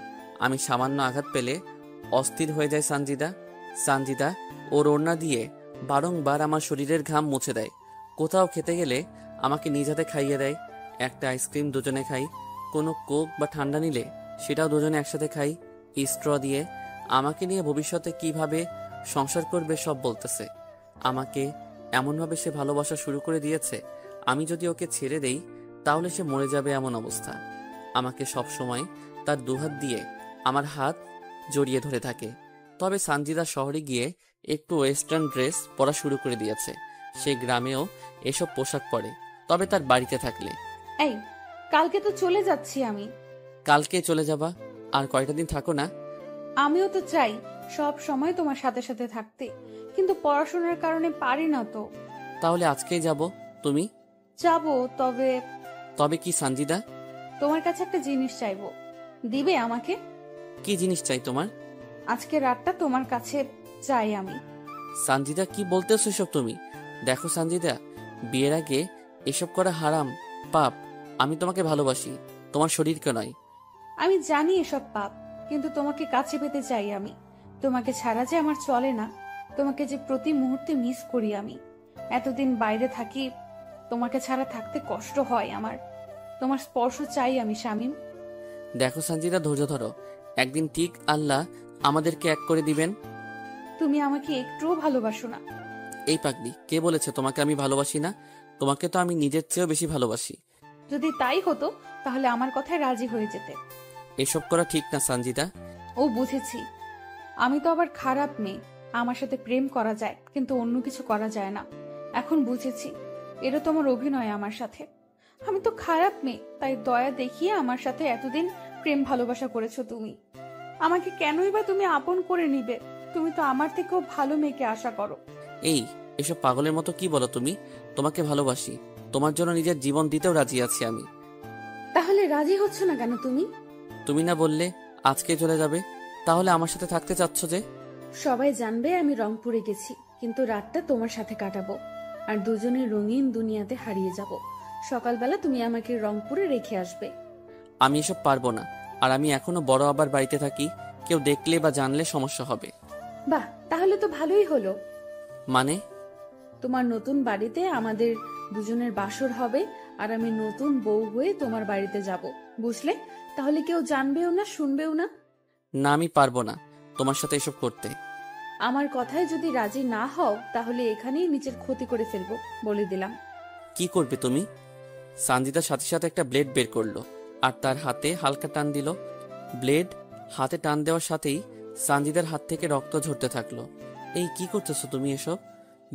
আমি সামান্য আঘাত পেলে অস্থির হয়ে যায় সানজিদা ওর ওড়না দিয়ে বারংবার আমার শরীরের ঘাম মুছে দেয়। কোথাও খেতে গেলে আমাকে নিজ হাতে খাইয়ে দেয়। একটা আইসক্রিম দুজনে খাই, কোনো কোক বা ঠান্ডা নিলে সেটাও দুজনে একসাথে খাই স্ট্র দিয়ে। আমাকে নিয়ে ভবিষ্যতে কিভাবে সংসার করবে সব বলতেছে। আমাকে এমনভাবে সে ভালোবাসা শুরু করে দিয়েছে, আমি যদি ওকে ছেড়ে দেই তাহলে সে মরে যাবে এমন অবস্থা। আমাকে সব সময় তার দুহাত দিয়ে আমার হাত জড়িয়ে ধরে থাকে। তবে সানজিদা শহরে গিয়ে একটু ওয়েস্টার্ন ড্রেস পরা শুরু করে দিয়েছে। সে গ্রামেও এসব পোশাক পরে, তবে তার বাড়িতে থাকলে। এই, কালকে তো চলে যাচ্ছি আমি। কালকে চলে যাবা? আর কয়টা দিন থাকো না? আমিও তো চাই সব সময় তোমার সাথে সাথে থাকতে, কিন্তু পড়াশোনার কারণে পারি না তো। তাহলে আজকেই যাব। তুমি? যাবো, তবে কি সানজিদা? তোমার কাছে একটা জিনিস চাইবো, দিবে আমাকে? কি জিনিস চাই তোমার? আজকে রাতটা তোমার কাছে চাই আমি। সানজিদা, কি বলতেছো এসব তুমি? দেখো সানজিদা, বিয়ের আগে এসব করা হারাম, পাপ। আমি তোমাকে ভালোবাসি, তোমার শরীরকে নয়। আমি জানি এসব পাপ, কিন্তু তোমাকে কাছে পেতে চাই আমি। তোমাকে ছাড়া যে আমার চলে না, তোমাকে যে প্রতি মুহূর্তে মিস করি আমি। এতদিন বাইরে থাকি, তোমাকে ছাড়া থাকতে কষ্ট হয় আমার। তোমার স্পর্শ চাই আমি শামীম। দেখো সানজিদা, ধৈর্য ধরো, একদিন ঠিক আল্লাহ আমাদেরকে এক করে দিবেন। তুমি আমাকে একটুও ভালোবাসো না। এই পাগলি, কে বলেছে তোমাকে আমি ভালোবাসি না? তোমাকে তো আমি নিজের চেয়েও বেশি ভালোবাসি। যদি তাই হতো তাহলে আমার কথায় রাজি হয়ে যেতে। এসব করা ঠিক না সানজিদা। ও বুঝেছি, আমি তো আবার খারাপ মেয়ে। আমার সাথে প্রেম করা যায়, কিন্তু অন্য কিছু করা যায় না। এখন বুঝেছি, এটা তোমার অভিনয় আমার সাথে। আমি তো খারাপ মেয়ে, তাই দয়া দেখিয়ে আমার সাথে এতদিন প্রেম ভালোবাসা করেছো তুমি। আমাকে কেনই বা তুমি আপন করে নিবে? তুমি তো আমার থেকেও ভালো মেয়েকে আশা করো। এই এসব পাগলের মতো কি বলো তুমি? তোমাকে ভালোবাসি, তোমার জন্য নিজের জীবন দিতেও রাজি আছি আমি। তাহলে রাজি হচ্ছ না কেন তুমি? তুমি না বললে আজকে চলে যাবে, তাহলে আমার সাথে থাকতে চাচ্ছ যে? সবাই জানবে আমি রংপুরে গেছি, কিন্তু রাতটা তোমার সাথে কাটাবো আর দুজনে রঙিন দুনিয়াতে হারিয়ে যাব। সকালবেলা তুমি আমাকে রংপুরে রেখে আসবে। আমি এসব পারবো না, আর আমি এখনো বড় আবার বাড়িতে থাকি, কেউ দেখলে বা জানলে সমস্যা হবে। বাহ, তাহলে তো ভালোই হলো। মানে? তোমার নতুন বাড়িতে আমাদের দুজনের বাসর হবে আর আমি নতুন বউ হয়ে তোমার বাড়িতে যাব, বুঝলে? তাহলে কেউ জানবেও না, শুনবেও না। না, আমি পারবো না তোমার সাথে এসব করতে। আমার কথায় যদি রাজি না হও তাহলে এখানেই নিজের ক্ষতি করে ফেলবো, বলে দিলাম। কি করবে তুমি? সানজিদার সাথে সাথে একটা ব্লেড বের করলো আর তার হাতে হালকা টান দিল। ব্লেড হাতে টান দেওয়ার সাথেই সানজিদার হাত থেকে রক্ত ঝরতে থাকলো। এই কি করতেছো তুমি এসব?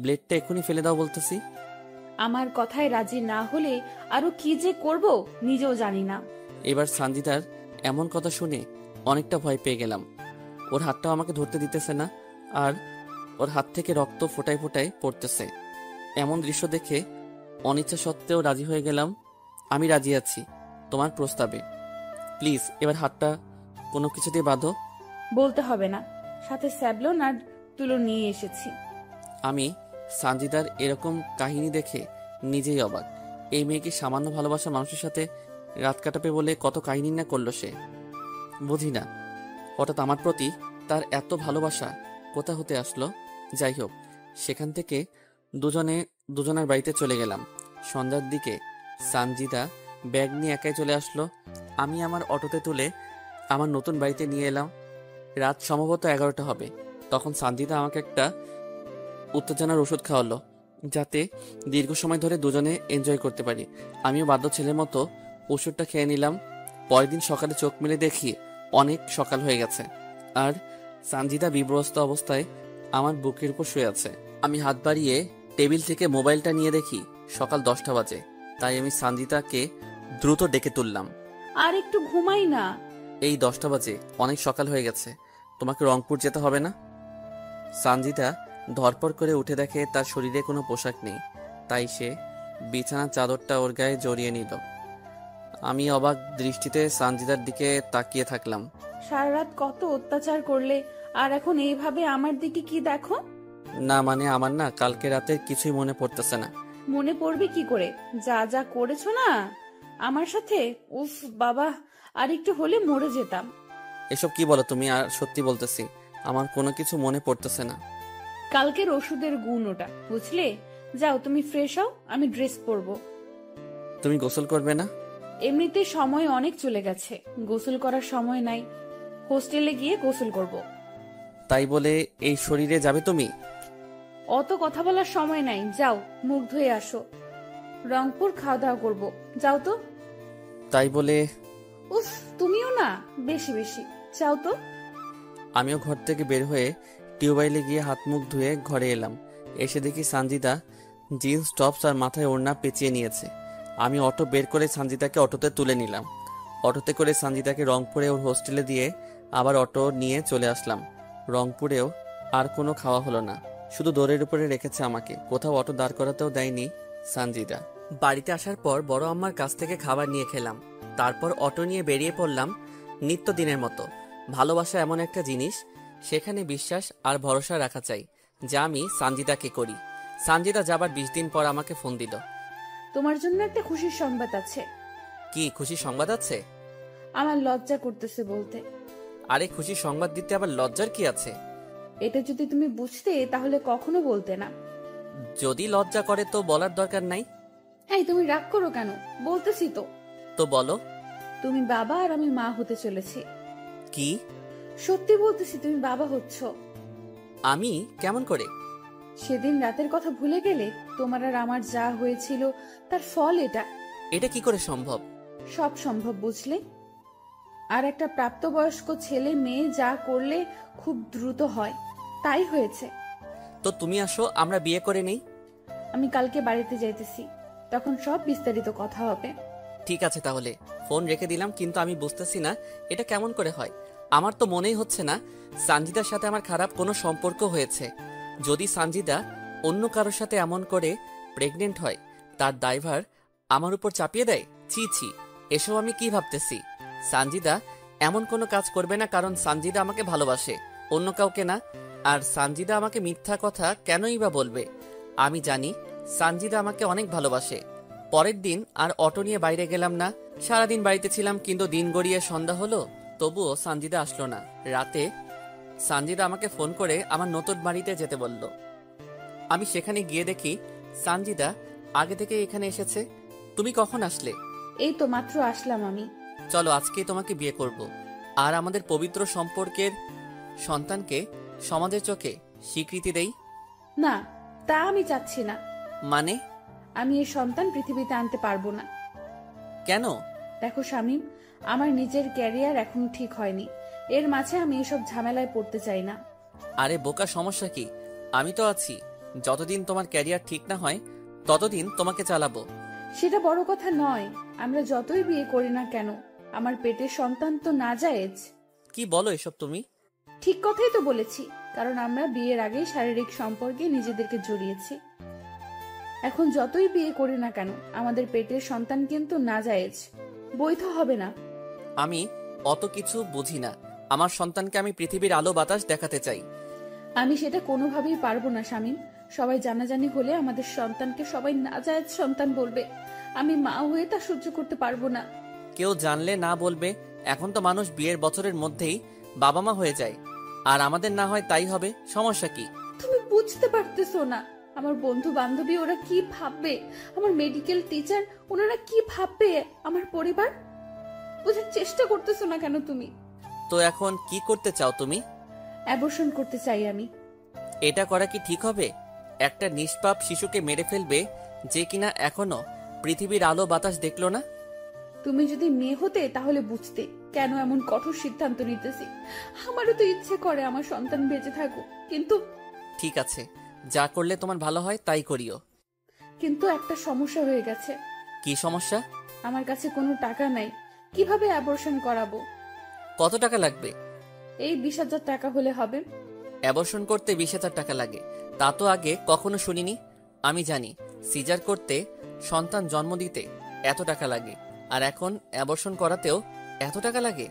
ব্লেডটা এখনই ফেলে দাও বলতেছি। আমার কথায় রাজি না হলে আরো কি যে করব নিজেও জানি না। এবার সানজিদার এমন কথা শুনে অনেকটা ভয় পেয়ে গেলাম। ওর হাতটাও আমাকে ধরতে দিতেছে না, আর ওর হাত থেকে রক্ত ফোটায় ফোটায় পড়তেছে। এমন দৃশ্য দেখে অনিচ্ছা সত্ত্বেও রাজি হয়ে গেলাম। আমি রাজি আছি তোমার প্রস্তাবে। প্লিজ এবার হাতটা কোনো কিছু দিয়ে বাঁধো। বলতে হবে না, সাথে স্যাবলন আর তুলো নিয়ে এসেছি। আমি সানজিদার এরকম কাহিনী দেখে নিজেই অবাক। এই মেয়েকে সামান্য ভালোবাসা মানুষের সাথে রাত কাটাবে বলে কত কাহিনী না করলো সে। বুঝি না হঠাৎ আমার প্রতি তার এত ভালোবাসা কোথা হতে আসলো। যাই হোক, সেখান থেকে দুজনের বাড়িতে চলে গেলাম। সন্ধ্যার দিকে সানজিদা ব্যাগ নিয়ে একাই চলে আসলো। আমি আমার অটোতে তুলে আমার নতুন বাড়িতে নিয়ে এলাম। রাত সম্ভবত 11টা হবে। তখন সানজিদা আমাকে একটা উত্তেজনার ওষুধ খাওয়ালো, যাতে দীর্ঘ সময় ধরে দুজনে এনজয় করতে পারি। আমিও বাধ্য ছেলের মতো ওষুধটা খেয়ে নিলাম। পরের দিন সকালে চোখ মেলে দেখি অনেক সকাল হয়ে গেছে, আর সানজিদা বিব্রস্ত অবস্থায় আমার বুকের উপর শুয়ে আছে। আমি হাত বাড়িয়ে টেবিল থেকে মোবাইলটা নিয়ে দেখি সকাল 10টা বাজে। তাই আমি সানজিদাকে দ্রুত ডেকে তুললাম। আর একটু ঘুমাই না। এই 10টা বাজে, অনেক সকাল হয়ে গেছে, তোমাকে রংপুর যেতে হবে না? সানজিদা ধরপড় করে উঠে দেখে তার শরীরে কোনো পোশাক নেই, তাই সে বিছানার চাদরটা ওর গায়ে জড়িয়ে নিল। আমি অবাক দৃষ্টিতে সানজিদার দিকে তাকিয়ে থাকলাম। সারা রাত কত অত্যাচার করলে, আর এখন এইভাবে আমার দিকে কি দেখো? না মানে আমার না কালকে রাতের কিছুই মনে পড়তেছে না। মনে পড়বে কি করে? যা যা করেছো না আমার সাথে, উফ বাবা, আর একটু হলে মরে যেতাম। এসব কি বলো তুমি? আর সত্যি বলতেছি, আমার কোনো কিছু মনে পড়তেছে না। কালকের ওষুধের গুণ ওটা, বুঝলে? যাও তুমি ফ্রেশ হও, আমি ড্রেস পরবো। তুমি গোসল করবে না? এমনিতে সময় অনেক চলে গেছে, গোসল করার সময় নাই। হোস্টেলে গিয়ে গোসল করব। তাই বলে এই শরীরে যাবে তুমি? অত কথা বলার সময় নাই, যাও মুখ ধুয়ে আসো। রংপুর খাওয়া দাওয়া করবো, যাও তো। তাই বলে উফ, তুমিও না বেশি বেশি, যাও তো। আমিও ঘর থেকে বের হয়ে টিউবওয়েলে গিয়ে হাত মুখ ধুয়ে ঘরে এলাম। এসে দেখি সানজিদা জিন্স টপস আর মাথায় ওড়না পেঁচিয়ে নিয়েছে। আমি অটো বের করে সানজিদাকে অটোতে তুলে নিলাম। অটোতে করে সানজিদাকে রংপুরে ওর হোস্টেলে দিয়ে আবার অটো নিয়ে চলে আসলাম। রংপুরেও আর কোনো খাওয়া হলো না, শুধু দৌড়ের উপরে রেখেছে আমাকে, কোথাও অটো দাঁড় করাতেও দেয়নি সানজিদা। বাড়িতে আসার পর বড় আম্মার কাছ থেকে খাবার নিয়ে খেলাম। তারপর অটো নিয়ে বেরিয়ে পড়লাম নিত্যদিনের মতো। ভালোবাসা এমন একটা জিনিস, সেখানে বিশ্বাস আর ভরসা রাখা চাই, যা আমি সানজিদাকে করি। সানজিদা যাবার 20 দিন পর আমাকে ফোন দিল। তোমার জন্য একটা খুশির সংবাদ আছে। কি খুশি সংবাদ আছে? আমার লজ্জা করতেছে বলতে। আরে খুশি সংবাদ দিতে আবার লজ্জার কি আছে? এটা যদি তুমি বুঝতে তাহলে কখনো বলতে না। যদি লজ্জা করে তো বলার দরকার নাই। এই তুমি রাগ করো কেন? বলতেছি তো। তো বলো। তুমি বাবা আর আমি মা হতে চলেছি। কি? সত্যি বলতেছি, তুমি বাবা হচ্ছ। আমি? কেমন করে? সেদিন রাতের কথা ভুলে গেলে? তোমার আর আমার যা হয়েছিল তার ফল এটা। এটা কি করে সম্ভব? সব সম্ভব, বুঝলে? আর একটা প্রাপ্তবয়স্ক ছেলে মেয়ে যা করলে খুব দ্রুত হয়, তাই হয়েছে। তো তুমি আসো, আমরা বিয়ে করে নেই। আমি কালকে বাড়িতে যাইতেছি, তখন সব বিস্তারিত কথা হবে। ঠিক আছে তাহলে, ফোন রেখে দিলাম। কিন্তু আমি বুঝতেছি না এটা কেমন করে হয়। আমার তো মনেই হচ্ছে না সানজিদার সাথে আমার খারাপ কোনো সম্পর্ক হয়েছে। যদি সানজিদা অন্য কারোর সাথে এমন করে প্রেগনেন্ট হয়, তার দায়ভার আমার উপর চাপিয়ে দেয়। ছি ছি, এসব আমি কি ভাবতেছি? সানজিদা এমন কোনো কাজ করবে না, কারণ সানজিদা আমাকে ভালোবাসে, অন্য কাউকে না। আর সানজিদা আমাকে মিথ্যা কথা কেনই বা বলবে? আমি জানি সানজিদা আমাকে অনেক ভালোবাসে। পরের দিন আর অটো নিয়ে বাইরে গেলাম না। সারাদিন বাড়িতে ছিলাম, কিন্তু দিন গড়িয়ে সন্ধ্যা হলো, তবুও সানজিদা আসলো না। রাতে সানজিদা আমাকে ফোন করে আমার নতুন বাড়িতে যেতে বলল। আমি সেখানে গিয়ে দেখি সানজিদা আগে থেকে এখানে এসেছে। তুমি কখন আসলে? এই তো মাত্র আসলাম আমি। চলো, আজকে তোমাকে বিয়ে করব, আর আমাদের পবিত্র সম্পর্কের সন্তানকে সমাজের চোখে স্বীকৃতি দেই। না, তা আমি চাচ্ছি না। মানে? আমি এই সন্তান পৃথিবীতে আনতে পারবো না। কেন? দেখো শামীম, আমার নিজের ক্যারিয়ার এখনো ঠিক হয়নি, এর মাঝে আমি এসব ঝামেলায় পড়তে চাই না। আরে বোকা, সমস্যা কি? আমি তো আছি। যতদিন তোমার ক্যারিয়ার ঠিক না হয় ততদিন তোমাকে চালাবো। সেটা বড় কথা নয়। আমরা যতই বিয়ে করি না কেন, আমার পেটের সন্তান তো নাজায়েজ। কি বলো এসব তুমি? ঠিক কথাই তো বলেছি, কারণ আমরা বিয়ের আগেই শারীরিক সম্পর্কে নিজেদেরকে জড়িয়েছি। এখন যতই বিয়ে করি না কেন, আমাদের পেটের সন্তান কিন্তু নাজায়েজ, বৈধ হবে না। আমি অত কিছু বুঝি না। আমার সন্তানকে আমি পৃথিবীর আলো বাতাস দেখাতে চাই। আমি সেটা কোনোভাবেই পারবো না শামীম। সবাই জানাজানি হলে আমাদের সন্তানকে সবাই নাজায়েজ সন্তান বলবে। আমি মা হয়ে তা সহ্য করতে পারবো না। কেউ জানলে না বলবে। এখন তো মানুষ বিয়ের বছরের মধ্যেই বাবা মা হয়ে যায়, আর আমাদের না হয় তাই হবে, সমস্যা কি? তুমি বুঝতে পারতেছো না, আমার বন্ধু বান্ধবী ওরা কি ভাববে, আমার মেডিকেল টিচার ওনারা কি ভাববে, আমার পরিবার। বোঝার চেষ্টা করতেছো না কেন তুমি? তো এখন কি করতে চাও তুমি? অ্যাবর্শন করতে চাই আমি। এটা করা কি ঠিক হবে? একটা নিষ্পাপ শিশুকে মেরে ফেলবে, যে কিনা এখনো পৃথিবীর আলো বাতাস দেখলো না। তুমি যদি মেয়ে হতে তাহলে বুঝতে কেন এমন কঠোর সিদ্ধান্ত নিতেছি। আমারও তো ইচ্ছে করে আমার সন্তান বেঁচে থাকুক, কিন্তু ঠিক আছে, যা করলে তোমার ভালো হয় তাই করিও। কিন্তু একটা সমস্যা হয়ে গেছে। কি সমস্যা? আমার কাছে কোনো টাকা নাই, কিভাবে অ্যাবর্শন করাবো? কত টাকা লাগবে? এই 20,000 টাকা হলে হবে। অ্যাবর্শন করতে 20,000 টাকা লাগে? তা তো আগে কখনো শুনিনি। আমি জানি সিজার করতে, সন্তান জন্ম দিতে এত টাকা লাগে, আর এখন অ্যাবর্শন করাতেও এত টাকা লাগে?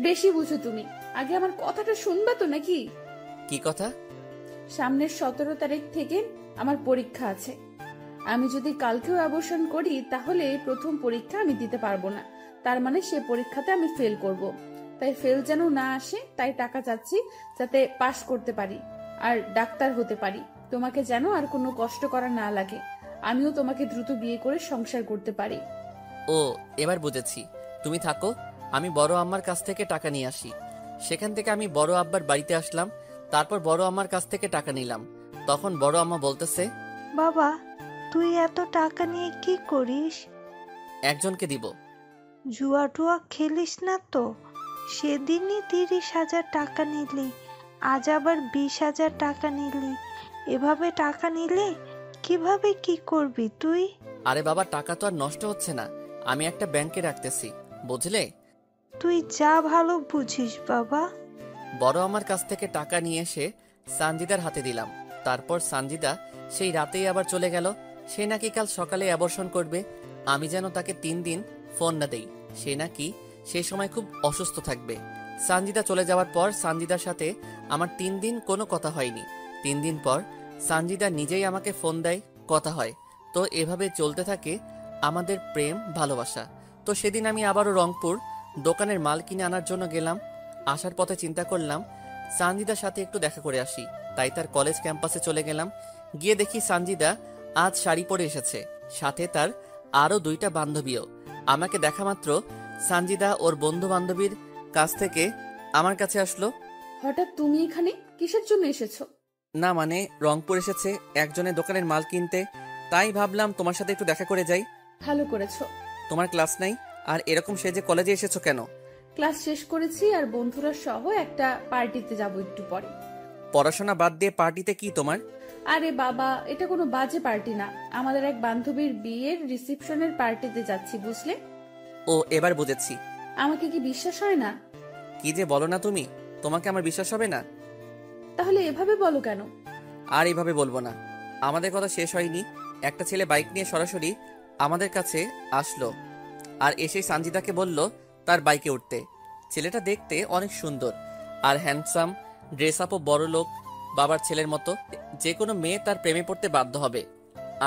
বেশি বুঝো তুমি। আগে আমার কথাটা শুনবা তো নাকি? কি কথা? সামনের 17 তারিখ থেকে আমার পরীক্ষা আছে। আমি যদি কালকেও অ্যাবর্শন করি তাহলে প্রথম পরীক্ষা আমি দিতে পারবো না। তার মানে সে পরীক্ষাতে আমি ফেল করব। তাই ফেল যেন না আসে, তাই টাকা চাচ্ছি যাতে পাশ করতে পারি আর ডাক্তার হতে পারি। তোমাকে যেন আর কোনো কষ্ট করা না লাগে, আমিও তোমাকে দ্রুত বিয়ে করে সংসার করতে পারি। ও, এবার বুঝেছি। তুমি থাকো, আমি বড় আম্মার কাছ থেকে টাকা নিয়ে আসি। সেখান থেকে আমি বড় আব্বার বাড়িতে আসলাম, তারপর বড় আম্মার কাছ থেকে টাকা নিলাম। তখন বড় আম্মা বলতেছে, বাবা, তুই এত টাকা নিয়ে কি করিস? একজনকে দিব। জুয়া টুয়া খেলিস না তো? সেদিনই 30,000 টাকা নিলি, আজ আবার 20,000 টাকা নিলি। এভাবে টাকা নিলে কিভাবে কি করবি তুই? আরে বাবা, টাকা তো আর নষ্ট হচ্ছে না, আমি একটা ব্যাংকে রাখতেছি, বুঝলে? তুই যা ভালো বুঝিস বাবা। বড় আমার কাছ থেকে টাকা নিয়ে এসে সানজিদার হাতে দিলাম। তারপর সানজিদা সেই রাতেই আবার চলে গেল। সে নাকি কাল সকালে অ্যাবর্শন করবে। আমি যেন তাকে 3 দিন ফোন না দেই, সে নাকি সেই সময় খুব অসুস্থ থাকবে। সানজিদা চলে যাওয়ার পর সানজিদার সাথে আমার 3 দিন কোনো কথা হয়নি। 3 দিন পর সানজিদা নিজেই আমাকে ফোন দেয়, কথা হয়। তো এভাবে চলতে থাকে আমাদের প্রেম ভালোবাসা। তো সেদিন আমি আবারও রংপুর দোকানের মাল কিনে আনার জন্য গেলাম। আসার পথে চিন্তা করলাম সানজিদার সাথে একটু দেখা করে আসি, তাই তার কলেজ ক্যাম্পাসে চলে গেলাম। গিয়ে দেখি সানজিদা আজ শাড়ি পরে এসেছে, সাথে তার আরো 2টা বান্ধবীও। আমাকে দেখা মাত্র সানজিদা ওর বন্ধু বান্ধবীর কাছ থেকে আমার কাছে আসলো। হঠাৎ তুমি এখানে কিসের জন্য এসেছো? না মানে, রংপুর এসেছে একজনের দোকানের মাল কিনতে, তাই ভাবলাম তোমার সাথে একটু দেখা করে যাই। ভালো করেছো। তোমার ক্লাস নাই, আর এরকম সেজে কলেজে এসেছো কেন? ক্লাস শেষ করেছি আর বন্ধুরা সহ একটা পার্টিতে যাব একটু পরে। পড়াশোনা বাদ দিয়ে পার্টিতে কি তোমার? আরে বাবা, এটা কোনো বাজে পার্টি না, আমাদের এক বান্ধবীর বিয়ের রিসেপশনের পার্টিতে যাচ্ছি, বুঝলে? ও, এবার বুঝেছি। আমাকে কি বিশ্বাস হয় না? কি যে বলো না তুমি, তোমাকে আমার বিশ্বাস হবে না? তাহলে এভাবে বলো কেন? আর এইভাবে বলবো না। আমাদের কথা শেষ হয়নি, একটা ছেলে বাইক নিয়ে সরাসরি আমাদের কাছে আসলো আর এসে সানজিদাকে বলল তার বাইকে উঠতে। ছেলেটা দেখতে অনেক সুন্দর আর হ্যান্ডসাম, ড্রেস আপও বড় লোক বাবার ছেলের মতো। যে কোনো মেয়ে তার প্রেমে পড়তে বাধ্য হবে।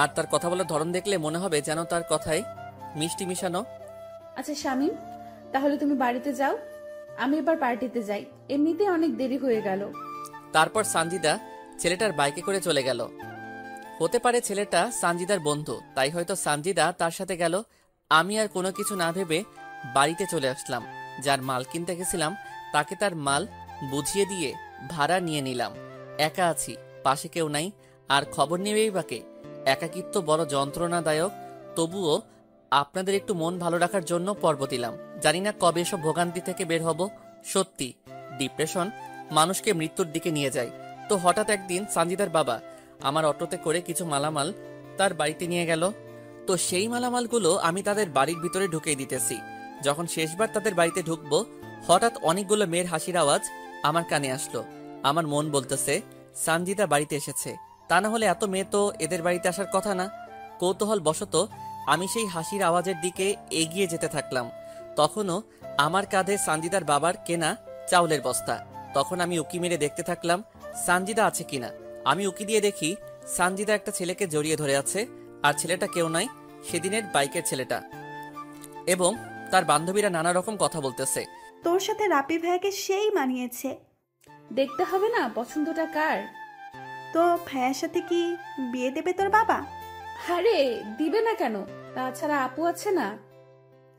আর তার কথা বলার ধরন দেখলে মনে হবে যেন তার কথায় মিষ্টি মিশানো। আচ্ছা শামীম, তাহলে তুমি বাড়িতে যাও, আমি এবার পার্টিতে যাই, এমনিতে অনেক দেরি হয়ে গেল। তারপর সানজিদা ছেলেটার বাইকে করে চলে গেল। হতে পারে ছেলেটা সানজিদার বন্ধু, তাই হয়তো সানজিদা তার সাথে গেল। আমি আর কোনো কিছু না ভেবে বাড়িতে চলে আসলাম। যার মাল কিনতে গেছিলাম তাকে তার মাল বুঝিয়ে দিয়ে ভাড়া নিয়ে নিলাম। একা আছি, পাশে কেউ নাই, আর খবর নেবেই বাকে। একাকিত্ব বড় যন্ত্রণাদায়ক, তবুও আপনাদের একটু মন ভালো রাখার জন্য পর্ব দিলাম। জানি না কবে এসব ভোগান্তি থেকে বের হব। সত্যি ডিপ্রেশন মানুষকে মৃত্যুর দিকে নিয়ে যায়। তো হঠাৎ একদিন সানজিদার বাবা আমার অটোতে করে কিছু মালামাল তার বাড়িতে নিয়ে গেল। তো সেই মালামালগুলো আমি তাদের বাড়ির ভিতরে ঢুকিয়ে দিতেছি। যখন শেষবার তাদের বাড়িতে ঢুকবো, হঠাৎ অনেকগুলো মেয়ের হাসির আওয়াজ আমার কানে আসলো। আমার মন বলতেছে সানজিদা বাড়িতে এসেছে, তা না হলে এত মেয়ে তো এদের বাড়িতে আসার কথা না। কৌতূহল বশত আমি সেই হাসির আওয়াজের দিকে এগিয়ে যেতে থাকলাম। তখনও আমার কাঁধে সানজিদার বাবার কেনা চাউলের বস্তা। তখন আমি উকি মেরে দেখতে থাকলাম সানজিদা আছে কিনা। আমি উকি দিয়ে দেখি সানজিদা একটা ছেলেকে জড়িয়ে ধরে আছে, আর ছেলেটা কেউ নয়, সেদিনের বাইকের ছেলেটা। এবং তার বান্ধবীরা নানা রকম কথা বলতেছে। তোর সাথে রাপি ভাইয়াকে সেই মানিয়েছে। দেখতে হবে না পছন্দটা কার। তো ভাইয়ার সাথে কি বিয়ে দেবে তোর বাবা? আরে দিবে না কেন, তাছাড়া আপু আছে না।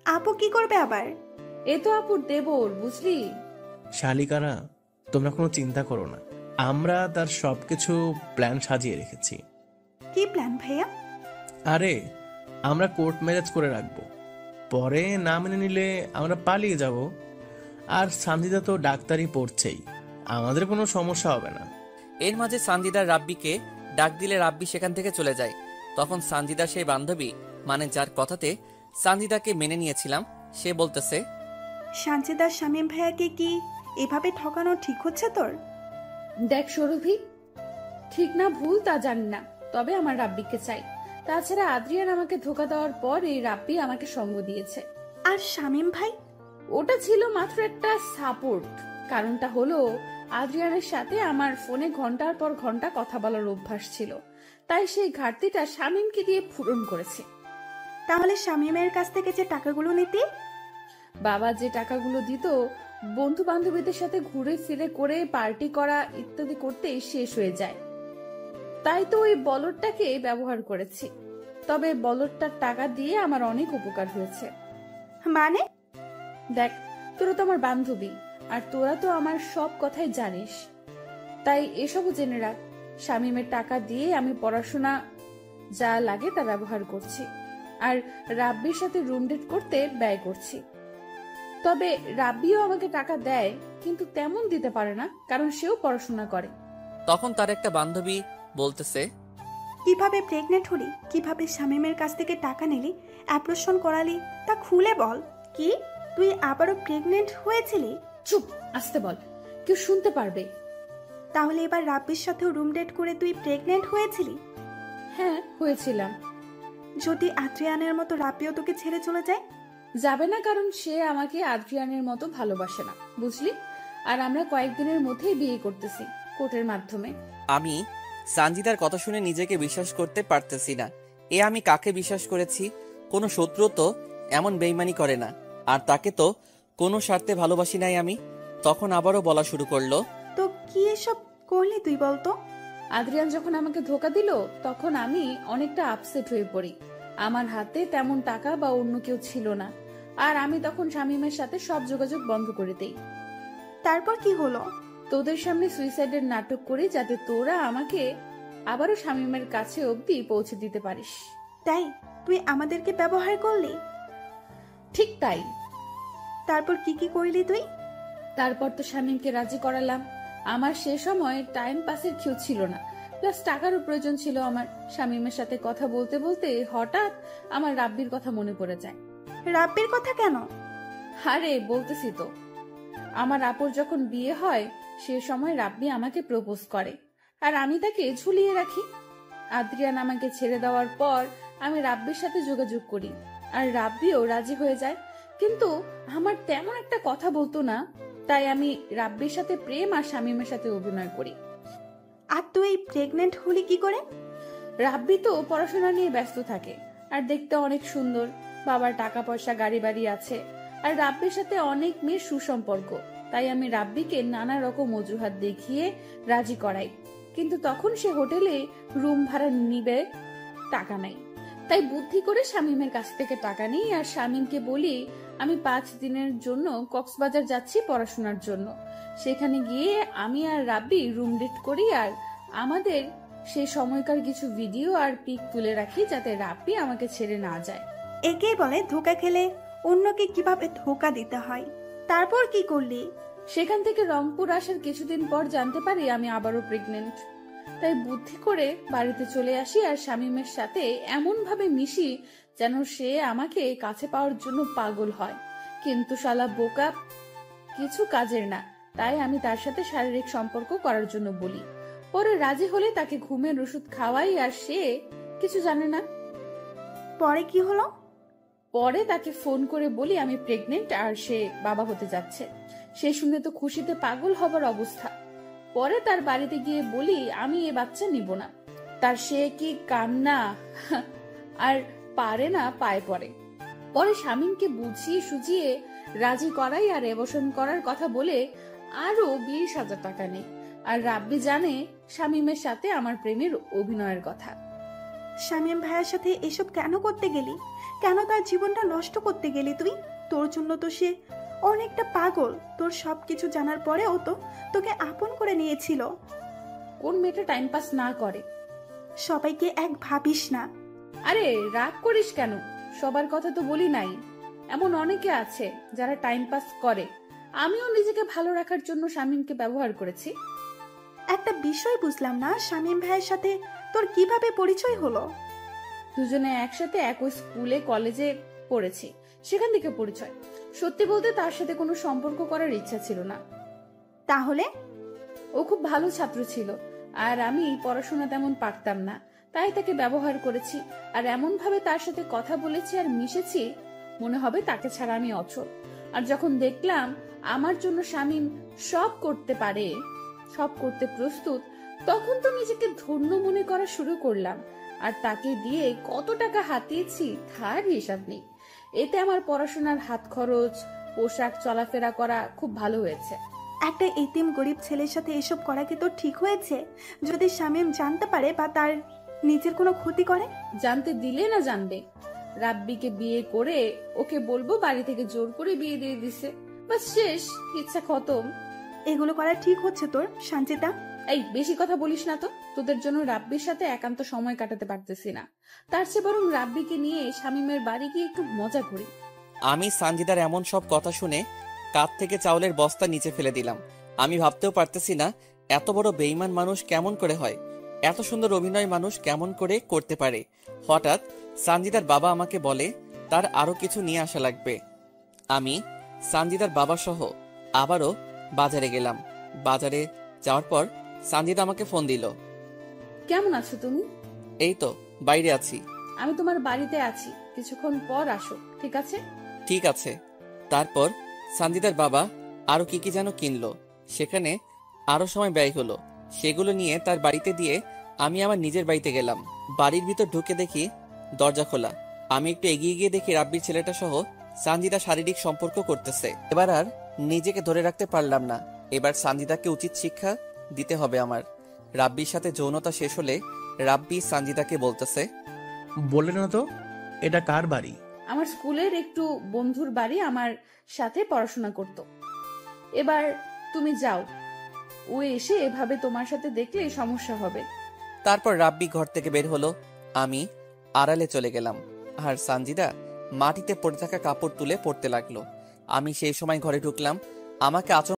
আপু কি করবে আবার? এ তো আপুর দেবর, বুঝলি। শালিকারা, তোমরা কোনো চিন্তা করো না, আমরা তার সবকিছু প্ল্যান সাজিয়ে রেখেছি। কি প্ল্যান ভাইয়া? আরে আমরা কোর্ট ম্যারেজ করে রাখবো, পরে না মেনে নিলে আমরা পালিয়ে যাব। আর সানজিদা তো ডাক্তারি পড়ছেই, আমাদের কোনো সমস্যা হবে না। এর মাঝে সানজিদার রাব্বিকে ডাক দিলে রাব্বি সেখান থেকে চলে যায়। তখন সানজিদার সেই বান্ধবী, মানে যার কথাতে সানজিদাকে মেনে নিয়েছিলাম, সে বলতেছে, সানজিদার শামীম ভাইয়াকে কি এভাবে ঠকানো ঠিক হচ্ছে তোর? দেখ সৌরভী, ঠিক না ভুল তা জানি না, তবে আমার রাব্বিকে চাই। তাছাড়া আদ্রিয়ান আমাকে ধোকা দেওয়ার পর এই রাব্বি আমাকে সঙ্গ দিয়েছে। আর শামীম ভাই? ওটা ছিল মাত্র একটা সাপোর্ট। কারণটা হলো আদ্রিয়ানের সাথে আমার ফোনে ঘন্টার পর ঘন্টা কথা বলার অভ্যাস ছিল, তাই সেই ঘাটতিটা শামীমকে দিয়ে পূরণ করেছে। তাহলে শামীমের কাছ থেকে যে টাকাগুলো নিতি? বাবা যে টাকাগুলো দিত বন্ধু বান্ধবীদের সাথে ঘুরে ফিরে করে পার্টি করা ইত্যাদি করতেই শেষ হয়ে যায়, তাই তো ওই বলদটাকে ব্যবহার করেছি। তবে বলদটার টাকা দিয়ে আমার অনেক উপকার হয়েছে। মানে? দেখ, তোরা তো আমার বান্ধবী, আর তোরা তো আমার সব কথাই জানিস, তাই এসবও জেনে রাখ। শামীমের টাকা দিয়ে আমি পড়াশোনা যা লাগে তা ব্যবহার করছি, আর রাব্বির সাথে রুম ডেট করতে ব্যয় করছি। তবে রাব্বিও আমাকে টাকা দেয়, কিন্তু তেমন দিতে পারে না, কারণ সেও পড়াশোনা করে। তখন তার একটা বান্ধবী বলতেছে, কিভাবে প্রেগনেন্ট হলি, কিভাবে শামীমের কাছ থেকে টাকা নিলি, অ্যাপ্রেশন করালি, তা খুলে বল। কি তুই আবারও প্রেগনেন্ট হয়েছিলি? চুপ, আসতে বল, কেউ শুনতে পারবে। তাহলে এবার রাব্বির সাথেও রুম ডেট করে তুই প্রেগনেন্ট হয়েছিলি? হ্যাঁ, হয়েছিলাম। যদি আদ্রিয়ানের মতো রাব্বিও তোকে ছেড়ে চলে যায়? যাবে না, কারণ সে আমাকে আদ্রিয়ানের মতো ভালোবাসে না, বুঝলি। আর আমরা কয়েকদিনের মধ্যেই বিয়ে করতেছি, কোর্টের মাধ্যমে। আমি সানজিদার কথা শুনে নিজেকে বিশ্বাস করতে পারতেছি না। এ আমি কাকে বিশ্বাস করেছি? কোনো শত্রু তো এমন বেইমানি করে না, আর তাকে তো কোনো স্বার্থে ভালোবাসি নাই আমি। তখন আবারও বলা শুরু করলো, তো কি এসব করলি তুই বলতো? আদ্রিয়ান যখন আমাকে ধোকা দিল, তখন আমি অনেকটা আপসেট হয়ে পড়ি। আমার হাতে তেমন টাকা বা অন্য কেউ ছিল না, আর আমি তখন শামীমের সাথে সব যোগাযোগ বন্ধ করে দেই। তারপর কি হলো? তোদের সামনে সুইসাইডের নাটক করি, যাতে তোরা আমাকে আবারও শামীমের কাছে অবধি পৌঁছে দিতে পারিস। তাই তুই আমাদেরকে ব্যবহার করলি? ঠিক তাই। তারপর কি কি করলি তুই? তারপর তো শামীমকে রাজি করালাম। আমার সে সময় টাইম পাসের কেউ ছিল না, প্লাস টাকারও প্রয়োজন ছিল আমার। শামীমের সাথে কথা বলতে বলতে হঠাৎ আমার রাব্বির কথা মনে পড়ে যায়। রাব্বির কথা কেন? আরে বলতেছি তো। আমার আপুর যখন বিয়ে হয় সে সময় রাব্বি আমাকে প্রপোজ করে আর আমি তাকে ঝুলিয়ে রাখি। আদ্রিয়ান আমাকে ছেড়ে দেওয়ার পর আমি রাব্বির সাথে যোগাযোগ করি আর রাব্বিও রাজি হয়ে যায়, কিন্তু আমার তেমন একটা কথা বলতো না, তাই আমি রাব্বির সাথে প্রেম আর শামীমের সাথে অভিনয় করি। আর তুই প্রেগনেন্ট হলি কি করে? রাব্বি তো পড়াশোনা নিয়ে ব্যস্ত থাকে আর দেখতে অনেক সুন্দর, বাবার টাকা পয়সা গাড়ি বাড়ি আছে, আর রাব্বির সাথে অনেক মেয়ের সুসম্পর্ক, তাই আমি রাব্বিকে নানা রকম অজুহাত দেখিয়ে রাজি করাই। কিন্তু তখন সে হোটেলে রুম ভাড়া নিবে, টাকা নাই, তাই বুদ্ধি করে শামীমের কাছ থেকে টাকা নিই আর শামীমকে বলি আমি 5 দিনের জন্য কক্সবাজার যাচ্ছি পড়াশোনার জন্য। সেখানে গিয়ে আমি আর রাব্বি রুম ডেট করি আর আমাদের সেই সময়কার কিছু ভিডিও আর পিক তুলে রাখি যাতে রাব্বি আমাকে ছেড়ে না যায়। একেই বলে ধোকা খেলে অন্যকে কিভাবে ধোকা দিতে হয়। তারপর কি করলি? সেখান থেকে রংপুর আসার কিছুদিন পর জানতে পারি আমি আবারও প্রেগনেন্ট, তাই বুদ্ধি করে বাড়িতে চলে আসি আর শামীমের সাথে এমন ভাবে মিশি যেন সে আমাকে কাছে পাওয়ার জন্য পাগল হয়, কিন্তু শালা বোকা কিছু কাজের না, তাই আমি তার সাথে শারীরিক সম্পর্ক করার জন্য বলি। পরে রাজি হলে তাকে ঘুমের ওষুধ খাওয়াই আর সে কিছু জানে না। পরে কি হলো? পরে তাকে ফোন করে বলি আমি প্রেগনেন্ট আর সে বাবা হতে যাচ্ছে। সে শুনে তো খুশিতে পাগল হবার অবস্থা। পরে তার বাড়িতে গিয়ে বলি আমি এ বাচ্চা নিব না, তার সে কি কান্না আর পারে না পায়ে পড়ে। পরে শামীমকে বুঝিয়ে সুজিয়ে রাজি করাই আর এবসন করার কথা বলে আরো 20,000 টাকা নেই। আর রাব্বি জানে শামীমের সাথে আমার প্রেমের অভিনয়ের কথা। শামীম ভাইয়ের সাথে এসব কেন করতে গেলি? কেন তার জীবনটা নষ্ট করতে গেলি তুই? তোর জন্য তো সে অনেকটা পাগল। তোর সবকিছু জানার পরেও তো তোকে আপন করে নিয়েছিল। কোন মেয়েটা টাইম পাস না করে? সবাইকে এক ভাবিস না। আরে রাগ করিস কেন? সবার কথা তো বলি নাই, এমন অনেকে আছে যারা টাইম পাস করে। আমিও নিজেকে ভালো রাখার জন্য শামীমকে ব্যবহার করেছি। একটা বিষয় বুঝলাম না, শামীম ভাইয়ের সাথে তোর কিভাবে পরিচয় হলো? দুজনে একসাথে একই স্কুলে কলেজে পড়েছি, সেখান থেকে পরিচয়। সত্যি বলতে তার সাথে কোনো সম্পর্ক করার ইচ্ছা ছিল না। তাহলে? ও খুব ভালো ছাত্র ছিল আর আমি পড়াশোনা তেমন পারতাম না, তাই তাকে ব্যবহার করেছি আর এমন ভাবে তার সাথে কথা বলেছি আর মিশেছি মনে হবে তাকে ছাড়া আমি অচল। আর যখন দেখলাম আমার জন্য শামীম সব করতে পারে, সব করতে প্রস্তুত, তখন তো নিজেকে ধন্য মনে করা শুরু করলাম। আর তাকে দিয়ে কত টাকা হাতিয়েছি তার হিসাব নেই। এতে আমার পড়াশোনার হাত খরচ, পোশাক, চলাফেরা করা খুব ভালো হয়েছে। একটা এতিম গরিব ছেলের সাথে এসব করা কি তোর ঠিক হয়েছে? যদি শামীম জানতে পারে বা তার নিজের কোনো ক্ষতি করে? জানতে দিলে না জানবে? রাব্বিকে বিয়ে করে ওকে বলবো বাড়ি থেকে জোর করে বিয়ে দিয়ে দিছে, বাস শেষ, ইচ্ছা খতম। এগুলো করা ঠিক হচ্ছে তোর, সঞ্চিতা? এই বেশি কথা বলিস না তো। তোদের জন্য রাব্বির সাথে একান্ত সময় কাটাতে পারতেছি না, তার চেয়ে বরং রাব্বিকে নিয়ে শামীমের বাড়ি গিয়ে একটু মজা করি। আমি সানজিদার এমন সব কথা শুনে কাঁধ থেকে চাউলের বস্তা নিচে ফেলে দিলাম। আমি ভাবতেও পারতেছি না এত বড় বেঈমান মানুষ কেমন করে হয়, এত সুন্দর অভিনয় মানুষ কেমন করে করতে পারে। হঠাৎ সানজিদার বাবা আমাকে বলে তার আরো কিছু নিয়ে আসা লাগবে। আমি সানজিদার বাবা সহ আবারও বাজারে গেলাম। বাজারে যাওয়ার পর সানজিদা আমাকে ফোন দিল। কেমন আছো তুমি? এই তো বাইরে আছি। আমি তোমার বাড়িতে আছি, কিছুক্ষণ পর আসো, ঠিক আছে? ঠিক আছে। তারপর সানজিদার বাবা আরো কি কি যেন কিনলো, সেখানে আরো সময় ব্যয় হলো। সেগুলো নিয়ে তার বাড়িতে দিয়ে আমি আমার নিজের বাড়িতে গেলাম। বাড়ির ভিতর ঢুকে দেখি দরজা খোলা। আমি একটু এগিয়ে গিয়ে দেখি রাব্বির ছেলেটা সহ সানজিদা শারীরিক সম্পর্ক করতেছে। এবার আর নিজেকে ধরে রাখতে পারলাম না। এবার সানজিদাকে উচিত শিক্ষা দিতে হবে আমার। রাব্বির সাথে যৌনতা শেষ হলে রাব্বি সানজিদাকে বলতেছে, বলে না তো এটা কার বাড়ি? আমার স্কুলের একটু বন্ধুর বাড়ি, আমার সাথে পড়াশোনা করত। এবার তুমি যাও, ও এসে এভাবে তোমার সাথে দেখলে সমস্যা হবে। তারপর রাব্বি ঘর থেকে বের হলো। আমি আড়ালে চলে গেলাম আর সানজিদা মাটিতে পড়ে থাকা কাপড় তুলে পড়তে লাগলো। আমি সেই সময় ঘরে ঢুকলাম। আমাকে আচমকা